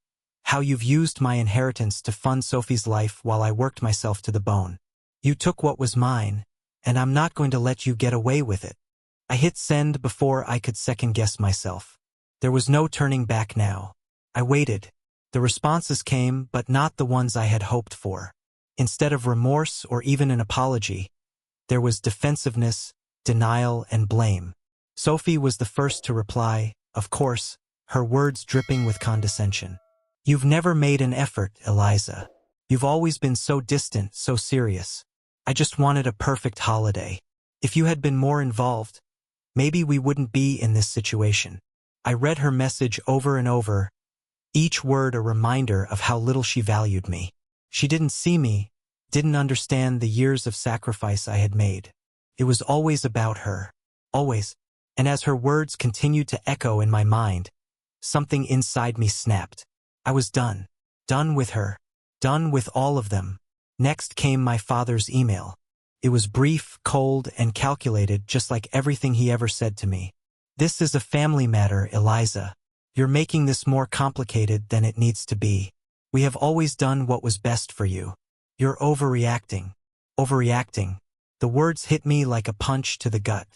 how you've used my inheritance to fund Sophie's life while I worked myself to the bone. You took what was mine, and I'm not going to let you get away with it." I hit send before I could second-guess myself. There was no turning back now. I waited. The responses came, but not the ones I had hoped for. Instead of remorse or even an apology, there was defensiveness, denial, and blame. Sophie was the first to reply, of course, her words dripping with condescension. "You've never made an effort, Eliza. You've always been so distant, so serious. I just wanted a perfect holiday. If you had been more involved, maybe we wouldn't be in this situation." I read her message over and over, each word a reminder of how little she valued me. She didn't see me, didn't understand the years of sacrifice I had made. It was always about her. Always. And as her words continued to echo in my mind, something inside me snapped. I was done. Done with her. Done with all of them. Next came my father's email. It was brief, cold, and calculated, just like everything he ever said to me. This is a family matter, Eliza. You're making this more complicated than it needs to be. We have always done what was best for you. You're overreacting. Overreacting. The words hit me like a punch to the gut.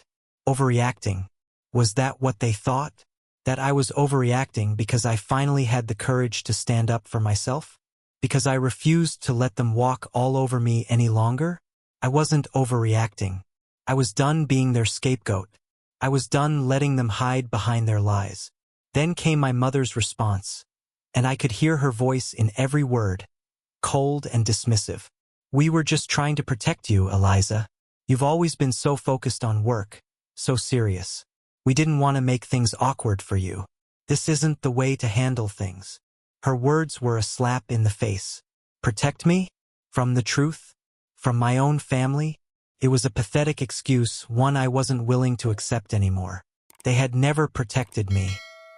Overreacting. Was that what they thought? That I was overreacting because I finally had the courage to stand up for myself? Because I refused to let them walk all over me any longer? I wasn't overreacting. I was done being their scapegoat. I was done letting them hide behind their lies. Then came my mother's response, and I could hear her voice in every word, cold and dismissive. We were just trying to protect you, Eliza. You've always been so focused on work, so serious. We didn't want to make things awkward for you. This isn't the way to handle things. Her words were a slap in the face. Protect me? From the truth? From my own family? It was a pathetic excuse, one I wasn't willing to accept anymore. They had never protected me.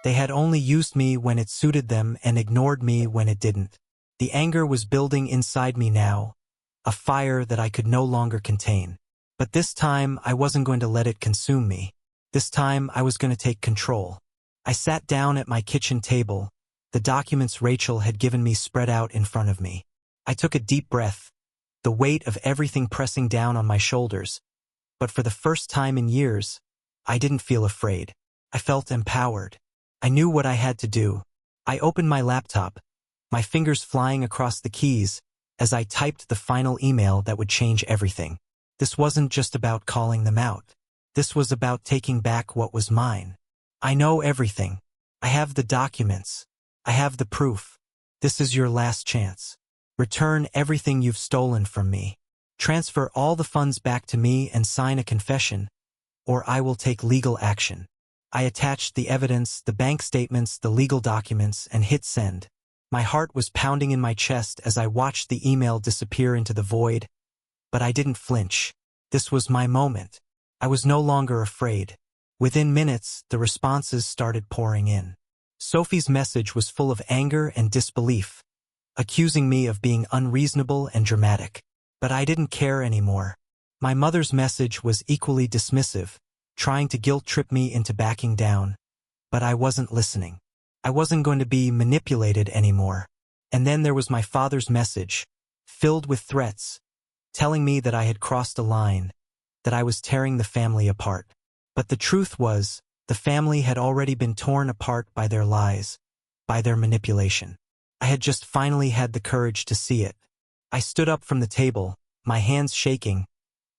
They had only used me when it suited them and ignored me when it didn't. The anger was building inside me now, a fire that I could no longer contain. But this time, I wasn't going to let it consume me. This time, I was going to take control. I sat down at my kitchen table, the documents Rachel had given me spread out in front of me. I took a deep breath, the weight of everything pressing down on my shoulders. But for the first time in years, I didn't feel afraid. I felt empowered. I knew what I had to do. I opened my laptop, my fingers flying across the keys as I typed the final email that would change everything. This wasn't just about calling them out. This was about taking back what was mine. I know everything. I have the documents. I have the proof. This is your last chance. Return everything you've stolen from me. Transfer all the funds back to me and sign a confession, or I will take legal action. I attached the evidence, the bank statements, the legal documents, and hit send. My heart was pounding in my chest as I watched the email disappear into the void, but I didn't flinch. This was my moment. I was no longer afraid. Within minutes, the responses started pouring in. Sophie's message was full of anger and disbelief, accusing me of being unreasonable and dramatic. But I didn't care anymore. My mother's message was equally dismissive, trying to guilt-trip me into backing down. But I wasn't listening. I wasn't going to be manipulated anymore. And then there was my father's message, filled with threats, telling me that I had crossed a line, that I was tearing the family apart. But the truth was, the family had already been torn apart by their lies, by their manipulation. I had just finally had the courage to see it. I stood up from the table, my hands shaking,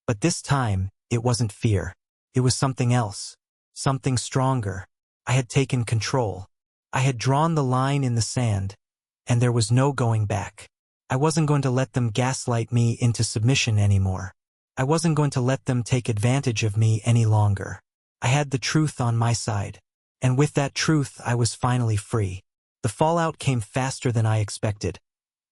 but this time, it wasn't fear. It was something else, something stronger. I had taken control. I had drawn the line in the sand, and there was no going back. I wasn't going to let them gaslight me into submission anymore. I wasn't going to let them take advantage of me any longer. I had the truth on my side, and with that truth I was finally free. The fallout came faster than I expected,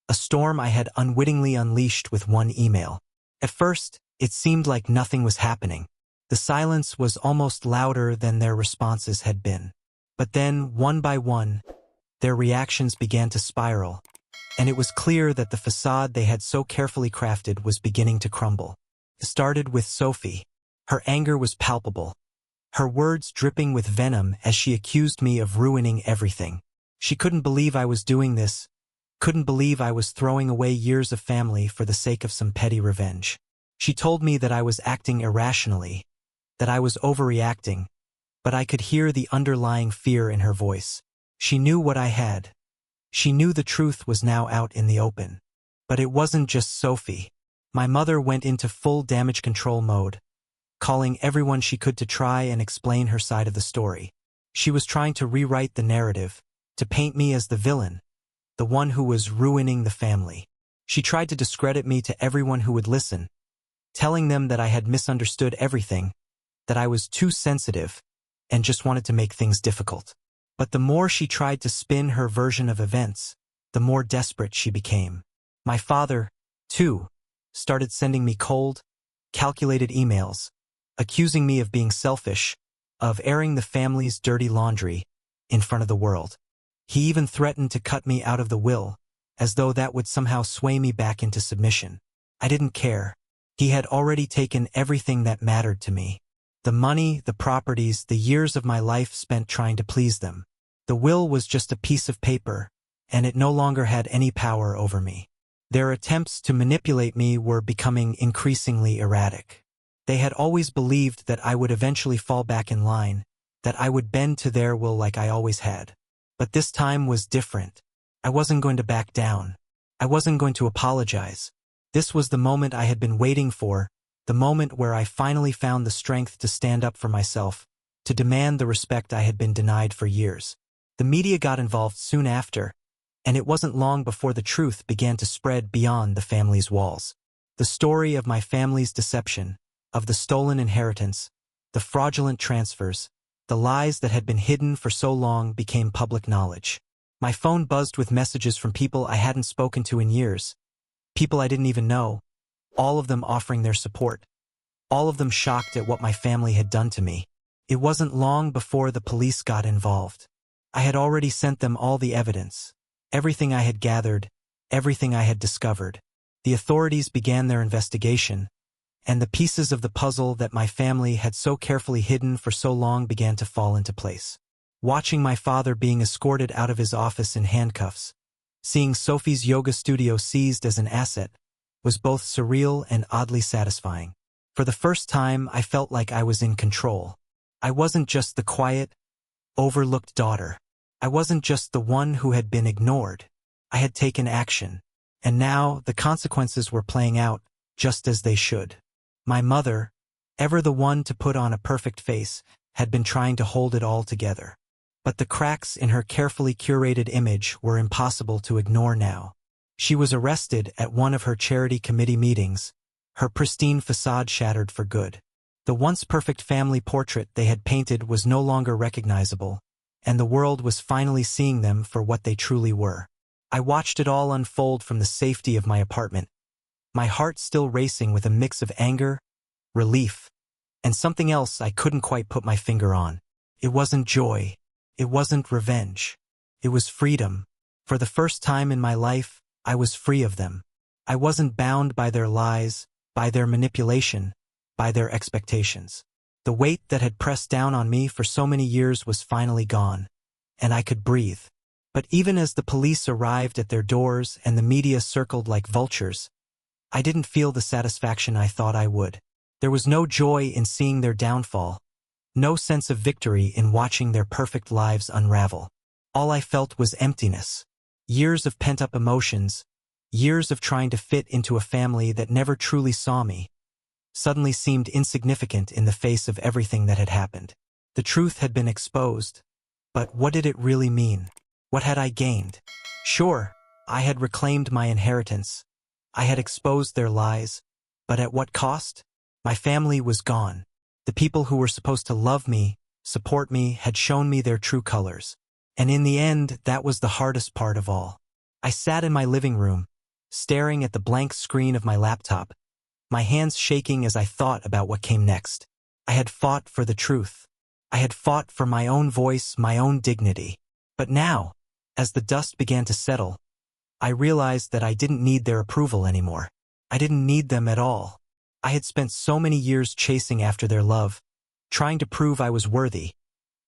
a storm I had unwittingly unleashed with one email. At first, it seemed like nothing was happening. The silence was almost louder than their responses had been. But then, one by one, their reactions began to spiral, and it was clear that the facade they had so carefully crafted was beginning to crumble. It started with Sophie. Her anger was palpable, her words dripping with venom as she accused me of ruining everything. She couldn't believe I was doing this, couldn't believe I was throwing away years of family for the sake of some petty revenge. She told me that I was acting irrationally, that I was overreacting, but I could hear the underlying fear in her voice. She knew what I had. She knew the truth was now out in the open. But it wasn't just Sophie. My mother went into full damage control mode, calling everyone she could to try and explain her side of the story. She was trying to rewrite the narrative, to paint me as the villain, the one who was ruining the family. She tried to discredit me to everyone who would listen, telling them that I had misunderstood everything, that I was too sensitive, and just wanted to make things difficult. But the more she tried to spin her version of events, the more desperate she became. My father, too, started sending me cold, calculated emails, accusing me of being selfish, of airing the family's dirty laundry in front of the world. He even threatened to cut me out of the will, as though that would somehow sway me back into submission. I didn't care. He had already taken everything that mattered to me. The money, the properties, the years of my life spent trying to please them. The will was just a piece of paper, and it no longer had any power over me. Their attempts to manipulate me were becoming increasingly erratic. They had always believed that I would eventually fall back in line, that I would bend to their will like I always had. But this time was different. I wasn't going to back down. I wasn't going to apologize. This was the moment I had been waiting for, the moment where I finally found the strength to stand up for myself, to demand the respect I had been denied for years. The media got involved soon after, and it wasn't long before the truth began to spread beyond the family's walls. The story of my family's deception, of the stolen inheritance, the fraudulent transfers, the lies that had been hidden for so long became public knowledge. My phone buzzed with messages from people I hadn't spoken to in years, people I didn't even know, all of them offering their support, all of them shocked at what my family had done to me. It wasn't long before the police got involved. I had already sent them all the evidence, everything I had gathered, everything I had discovered. The authorities began their investigation, and the pieces of the puzzle that my family had so carefully hidden for so long began to fall into place. Watching my father being escorted out of his office in handcuffs, seeing Sophie's yoga studio seized as an asset, was both surreal and oddly satisfying. For the first time, I felt like I was in control. I wasn't just the quiet, overlooked daughter. I wasn't just the one who had been ignored. I had taken action, and now the consequences were playing out just as they should. My mother, ever the one to put on a perfect face, had been trying to hold it all together. But the cracks in her carefully curated image were impossible to ignore now. She was arrested at one of her charity committee meetings, her pristine facade shattered for good. The once perfect family portrait they had painted was no longer recognizable, and the world was finally seeing them for what they truly were. I watched it all unfold from the safety of my apartment, my heart still racing with a mix of anger, relief, and something else I couldn't quite put my finger on. It wasn't joy. It wasn't revenge. It was freedom. For the first time in my life, I was free of them. I wasn't bound by their lies, by their manipulation, by their expectations. The weight that had pressed down on me for so many years was finally gone, and I could breathe. But even as the police arrived at their doors and the media circled like vultures, I didn't feel the satisfaction I thought I would. There was no joy in seeing their downfall, no sense of victory in watching their perfect lives unravel. All I felt was emptiness. Years of pent-up emotions, years of trying to fit into a family that never truly saw me, suddenly seemed insignificant in the face of everything that had happened. The truth had been exposed, but what did it really mean? What had I gained? Sure, I had reclaimed my inheritance. I had exposed their lies, but at what cost? My family was gone. The people who were supposed to love me, support me, had shown me their true colors. And in the end, that was the hardest part of all. I sat in my living room, staring at the blank screen of my laptop, my hands shaking as I thought about what came next. I had fought for the truth. I had fought for my own voice, my own dignity. But now, as the dust began to settle, I realized that I didn't need their approval anymore. I didn't need them at all. I had spent so many years chasing after their love, trying to prove I was worthy.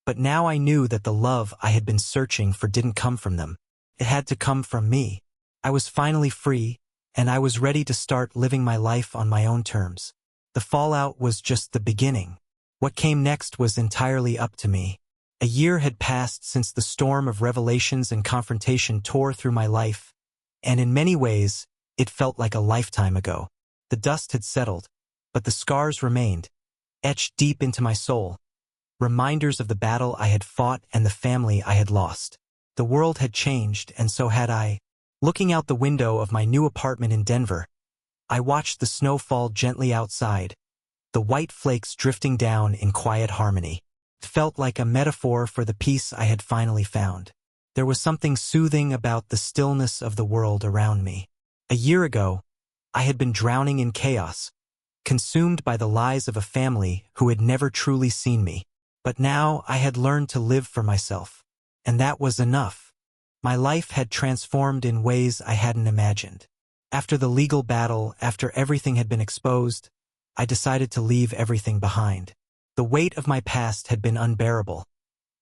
But now I knew that the love I had been searching for didn't come from them. It had to come from me. I was finally free, and I was ready to start living my life on my own terms. The fallout was just the beginning. What came next was entirely up to me. A year had passed since the storm of revelations and confrontation tore through my life, and in many ways, it felt like a lifetime ago. The dust had settled, but the scars remained, etched deep into my soul, reminders of the battle I had fought and the family I had lost. The world had changed, and so had I. Looking out the window of my new apartment in Denver, I watched the snow fall gently outside, the white flakes drifting down in quiet harmony. It felt like a metaphor for the peace I had finally found. There was something soothing about the stillness of the world around me. A year ago, I had been drowning in chaos, consumed by the lies of a family who had never truly seen me. But now I had learned to live for myself, and that was enough. My life had transformed in ways I hadn't imagined. After the legal battle, after everything had been exposed, I decided to leave everything behind. The weight of my past had been unbearable,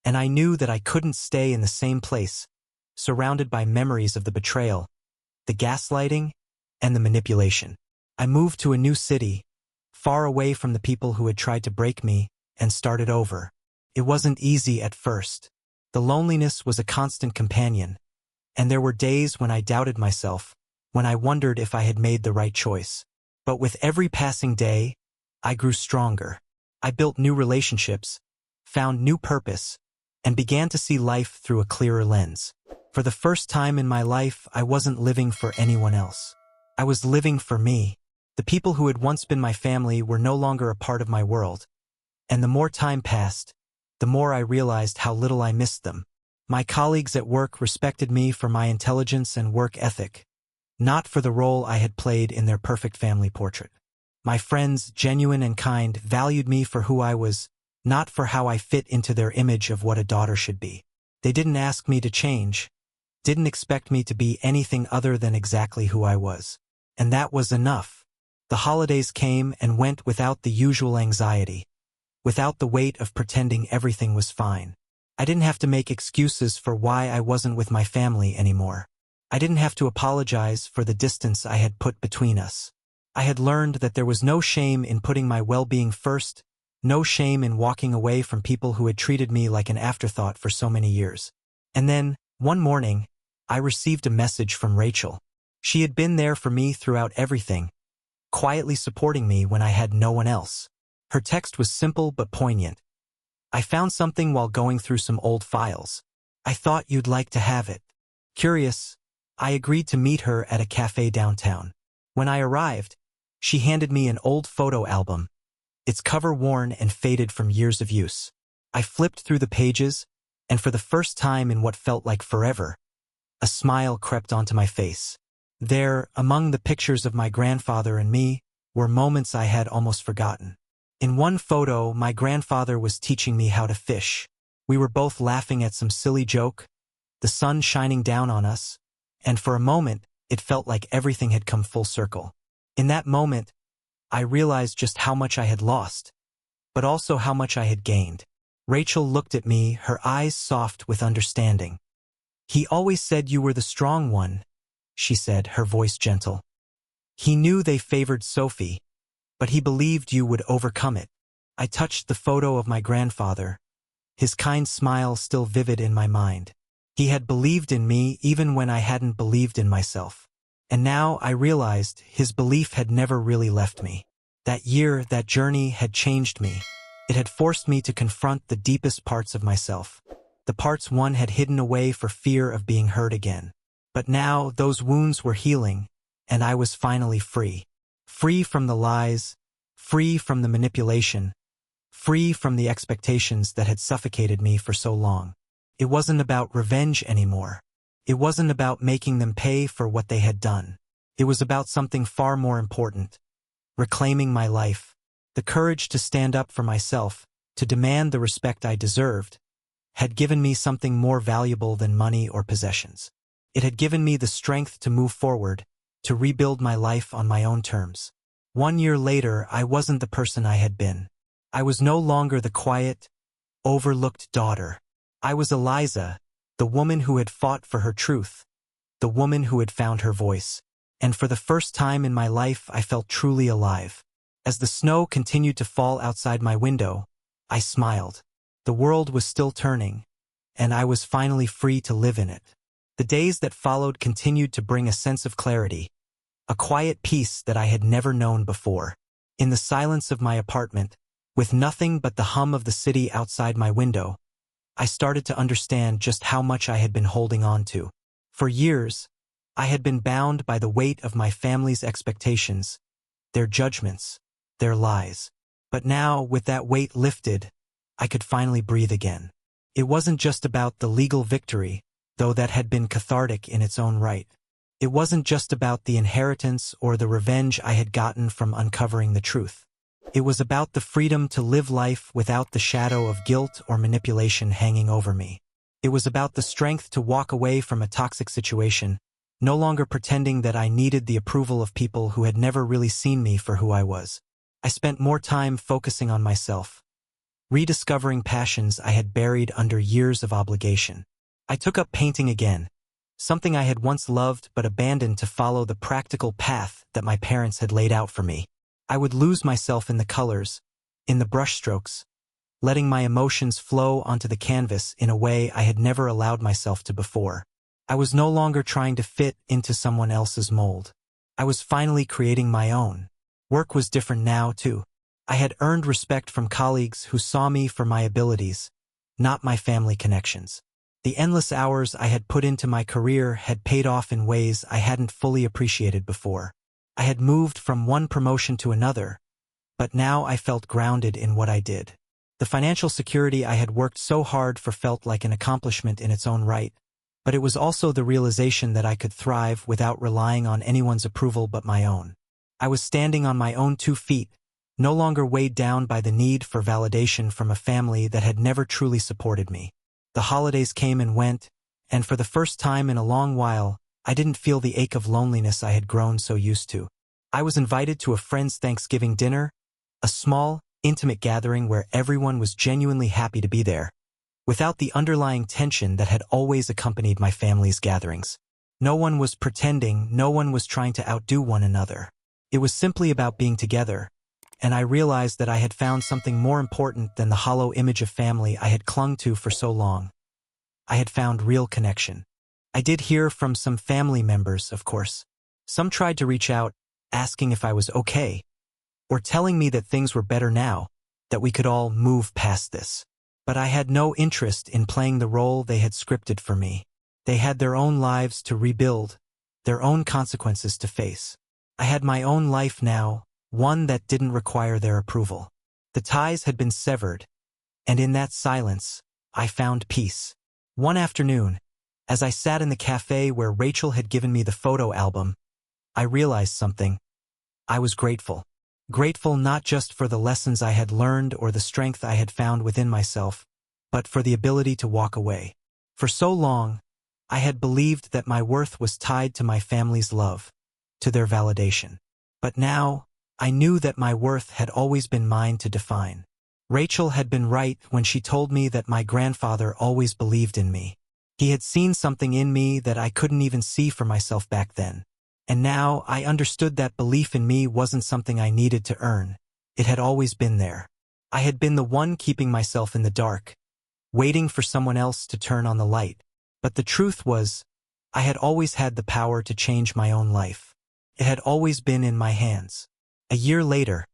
and I knew that I couldn't stay in the same place, surrounded by memories of the betrayal, the gaslighting, and the manipulation. I moved to a new city, far away from the people who had tried to break me, and started over. It wasn't easy at first. The loneliness was a constant companion, and there were days when I doubted myself, when I wondered if I had made the right choice. But with every passing day, I grew stronger. I built new relationships, found new purpose, and began to see life through a clearer lens. For the first time in my life, I wasn't living for anyone else. I was living for me. The people who had once been my family were no longer a part of my world, and the more time passed, the more I realized how little I missed them. My colleagues at work respected me for my intelligence and work ethic, not for the role I had played in their perfect family portrait. My friends, genuine and kind, valued me for who I was, not for how I fit into their image of what a daughter should be. They didn't ask me to change, didn't expect me to be anything other than exactly who I was. And that was enough. The holidays came and went without the usual anxiety, without the weight of pretending everything was fine. I didn't have to make excuses for why I wasn't with my family anymore. I didn't have to apologize for the distance I had put between us. I had learned that there was no shame in putting my well-being first, no shame in walking away from people who had treated me like an afterthought for so many years. And then, one morning, I received a message from Rachel. She had been there for me throughout everything, quietly supporting me when I had no one else. Her text was simple but poignant. I found something while going through some old files. I thought you'd like to have it. Curious, I agreed to meet her at a cafe downtown. When I arrived, she handed me an old photo album, its cover worn and faded from years of use. I flipped through the pages, and for the first time in what felt like forever, a smile crept onto my face. There, among the pictures of my grandfather and me, were moments I had almost forgotten. In one photo, my grandfather was teaching me how to fish. We were both laughing at some silly joke, the sun shining down on us, and for a moment, it felt like everything had come full circle. In that moment, I realized just how much I had lost, but also how much I had gained. Rachel looked at me, her eyes soft with understanding. "He always said you were the strong one," she said, her voice gentle. "He knew they favored Sophie, but he believed you would overcome it." I touched the photo of my grandfather, his kind smile still vivid in my mind. He had believed in me even when I hadn't believed in myself. And now I realized his belief had never really left me. That year, that journey had changed me. It had forced me to confront the deepest parts of myself, the parts one had hidden away for fear of being hurt again. But now those wounds were healing, and I was finally free. Free from the lies, free from the manipulation, free from the expectations that had suffocated me for so long. It wasn't about revenge anymore. It wasn't about making them pay for what they had done. It was about something far more important: reclaiming my life. The courage to stand up for myself, to demand the respect I deserved, had given me something more valuable than money or possessions. It had given me the strength to move forward, to rebuild my life on my own terms. 1 year later, I wasn't the person I had been. I was no longer the quiet, overlooked daughter. I was Eliza, the woman who had fought for her truth, the woman who had found her voice. And for the first time in my life, I felt truly alive. As the snow continued to fall outside my window, I smiled. The world was still turning, and I was finally free to live in it. The days that followed continued to bring a sense of clarity, a quiet peace that I had never known before. In the silence of my apartment, with nothing but the hum of the city outside my window, I started to understand just how much I had been holding on to. For years, I had been bound by the weight of my family's expectations, their judgments, their lies. But now, with that weight lifted, I could finally breathe again. It wasn't just about the legal victory, though that had been cathartic in its own right. It wasn't just about the inheritance or the revenge I had gotten from uncovering the truth. It was about the freedom to live life without the shadow of guilt or manipulation hanging over me. It was about the strength to walk away from a toxic situation, no longer pretending that I needed the approval of people who had never really seen me for who I was. I spent more time focusing on myself, rediscovering passions I had buried under years of obligation. I took up painting again, something I had once loved but abandoned to follow the practical path that my parents had laid out for me. I would lose myself in the colors, in the brushstrokes, letting my emotions flow onto the canvas in a way I had never allowed myself to before. I was no longer trying to fit into someone else's mold. I was finally creating my own. Work was different now, too. I had earned respect from colleagues who saw me for my abilities, not my family connections. The endless hours I had put into my career had paid off in ways I hadn't fully appreciated before. I had moved from one promotion to another, but now I felt grounded in what I did. The financial security I had worked so hard for felt like an accomplishment in its own right, but it was also the realization that I could thrive without relying on anyone's approval but my own. I was standing on my own 2 feet, no longer weighed down by the need for validation from a family that had never truly supported me. The holidays came and went, and for the first time in a long while, I didn't feel the ache of loneliness I had grown so used to. I was invited to a friend's Thanksgiving dinner, a small, intimate gathering where everyone was genuinely happy to be there, without the underlying tension that had always accompanied my family's gatherings. No one was pretending, no one was trying to outdo one another. It was simply about being together, and I realized that I had found something more important than the hollow image of family I had clung to for so long. I had found real connection. I did hear from some family members, of course. Some tried to reach out, asking if I was okay, or telling me that things were better now, that we could all move past this. But I had no interest in playing the role they had scripted for me. They had their own lives to rebuild, their own consequences to face. I had my own life now, one that didn't require their approval. The ties had been severed, and in that silence, I found peace. One afternoon, as I sat in the cafe where Rachel had given me the photo album, I realized something. I was grateful. Grateful not just for the lessons I had learned or the strength I had found within myself, but for the ability to walk away. For so long, I had believed that my worth was tied to my family's love, to their validation. But now, I knew that my worth had always been mine to define. Rachel had been right when she told me that my grandfather always believed in me. He had seen something in me that I couldn't even see for myself back then. And now I understood that belief in me wasn't something I needed to earn. It had always been there. I had been the one keeping myself in the dark, waiting for someone else to turn on the light. But the truth was, I had always had the power to change my own life. It had always been in my hands. A year later,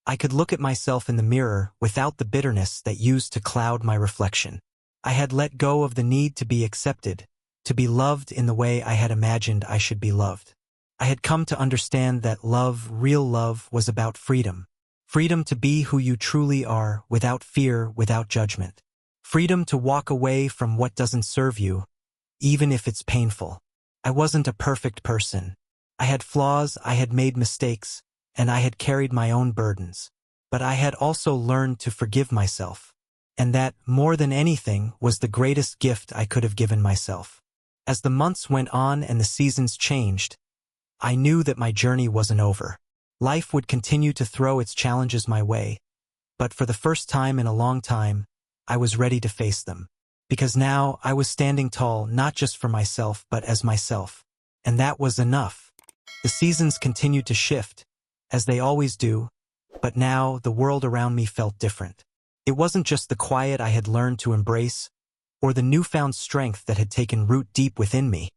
I could look at myself in the mirror without the bitterness that used to cloud my reflection. I had let go of the need to be accepted, to be loved in the way I had imagined I should be loved. I had come to understand that love, real love, was about freedom. Freedom to be who you truly are, without fear, without judgment. Freedom to walk away from what doesn't serve you, even if it's painful. I wasn't a perfect person. I had flaws, I had made mistakes, and I had carried my own burdens. But I had also learned to forgive myself. And that, more than anything, was the greatest gift I could have given myself. As the months went on and the seasons changed, I knew that my journey wasn't over. Life would continue to throw its challenges my way, but for the first time in a long time, I was ready to face them. Because now I was standing tall not just for myself but as myself. And that was enough. The seasons continued to shift, as they always do, but now the world around me felt different. It wasn't just the quiet I had learned to embrace, or the newfound strength that had taken root deep within me.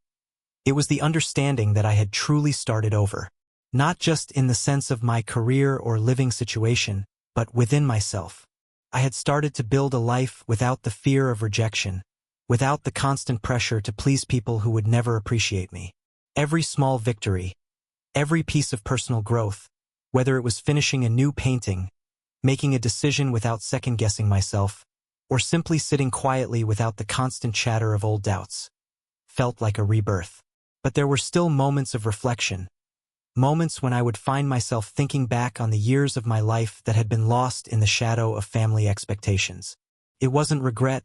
It was the understanding that I had truly started over. Not just in the sense of my career or living situation, but within myself. I had started to build a life without the fear of rejection, without the constant pressure to please people who would never appreciate me. Every small victory, every piece of personal growth, whether it was finishing a new painting, making a decision without second-guessing myself, or simply sitting quietly without the constant chatter of old doubts, felt like a rebirth. But there were still moments of reflection, moments when I would find myself thinking back on the years of my life that had been lost in the shadow of family expectations. It wasn't regret,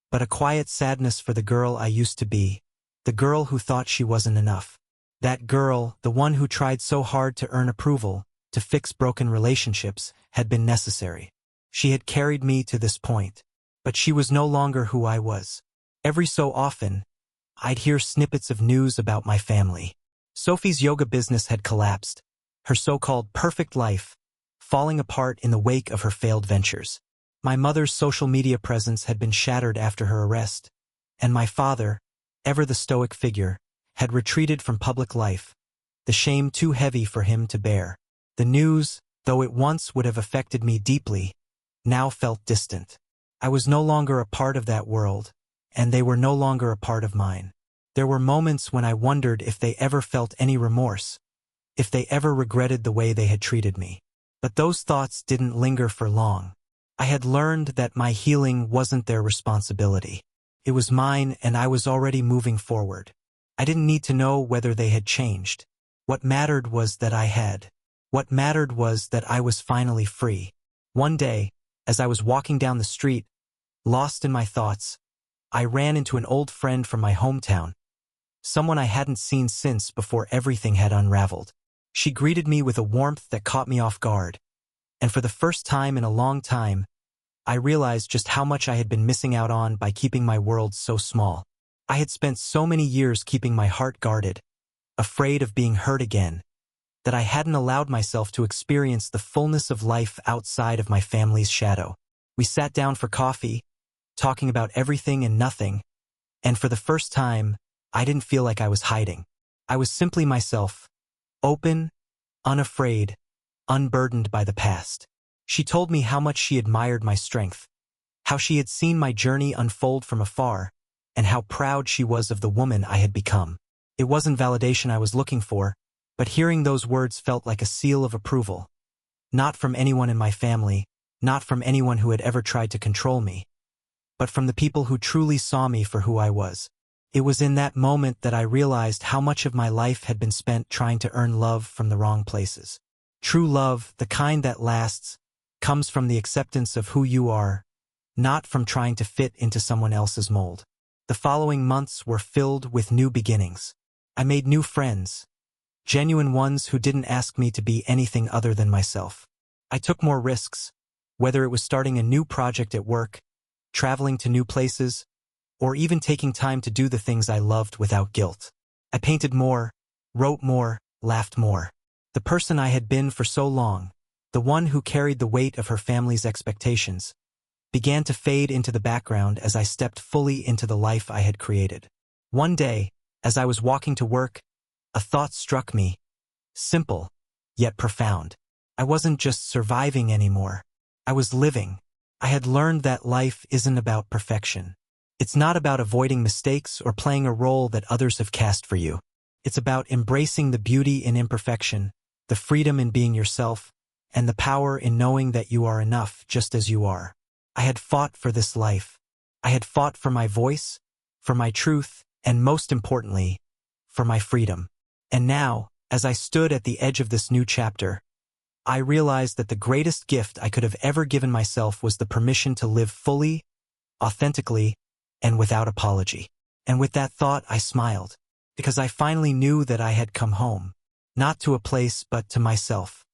but a quiet sadness for the girl I used to be, the girl who thought she wasn't enough. That girl, the one who tried so hard to earn approval, to fix broken relationships, had been necessary. She had carried me to this point. But she was no longer who I was. Every so often, I'd hear snippets of news about my family. Sophie's yoga business had collapsed, her so-called perfect life falling apart in the wake of her failed ventures. My mother's social media presence had been shattered after her arrest, and my father, ever the stoic figure, had retreated from public life, the shame too heavy for him to bear. The news, though it once would have affected me deeply, now felt distant. I was no longer a part of that world, and they were no longer a part of mine. There were moments when I wondered if they ever felt any remorse, if they ever regretted the way they had treated me. But those thoughts didn't linger for long. I had learned that my healing wasn't their responsibility. It was mine, and I was already moving forward. I didn't need to know whether they had changed. What mattered was that I had. What mattered was that I was finally free. One day, as I was walking down the street, lost in my thoughts, I ran into an old friend from my hometown, someone I hadn't seen since before everything had unraveled. She greeted me with a warmth that caught me off guard, and for the first time in a long time, I realized just how much I had been missing out on by keeping my world so small. I had spent so many years keeping my heart guarded, afraid of being hurt again, that I hadn't allowed myself to experience the fullness of life outside of my family's shadow. We sat down for coffee, talking about everything and nothing, and for the first time, I didn't feel like I was hiding. I was simply myself, open, unafraid, unburdened by the past. She told me how much she admired my strength, how she had seen my journey unfold from afar, and how proud she was of the woman I had become. It wasn't validation I was looking for, but hearing those words felt like a seal of approval. Not from anyone in my family, not from anyone who had ever tried to control me, but from the people who truly saw me for who I was. It was in that moment that I realized how much of my life had been spent trying to earn love from the wrong places. True love, the kind that lasts, comes from the acceptance of who you are, not from trying to fit into someone else's mold. The following months were filled with new beginnings. I made new friends, genuine ones who didn't ask me to be anything other than myself. I took more risks, whether it was starting a new project at work, traveling to new places, or even taking time to do the things I loved without guilt. I painted more, wrote more, laughed more. The person I had been for so long, the one who carried the weight of her family's expectations, began to fade into the background as I stepped fully into the life I had created. One day, as I was walking to work, a thought struck me, simple, yet profound. I wasn't just surviving anymore. I was living. I had learned that life isn't about perfection. It's not about avoiding mistakes or playing a role that others have cast for you. It's about embracing the beauty in imperfection, the freedom in being yourself, and the power in knowing that you are enough just as you are. I had fought for this life. I had fought for my voice, for my truth, and most importantly, for my freedom. And now, as I stood at the edge of this new chapter, I realized that the greatest gift I could have ever given myself was the permission to live fully, authentically, and without apology. And with that thought, I smiled, because I finally knew that I had come home, not to a place but to myself.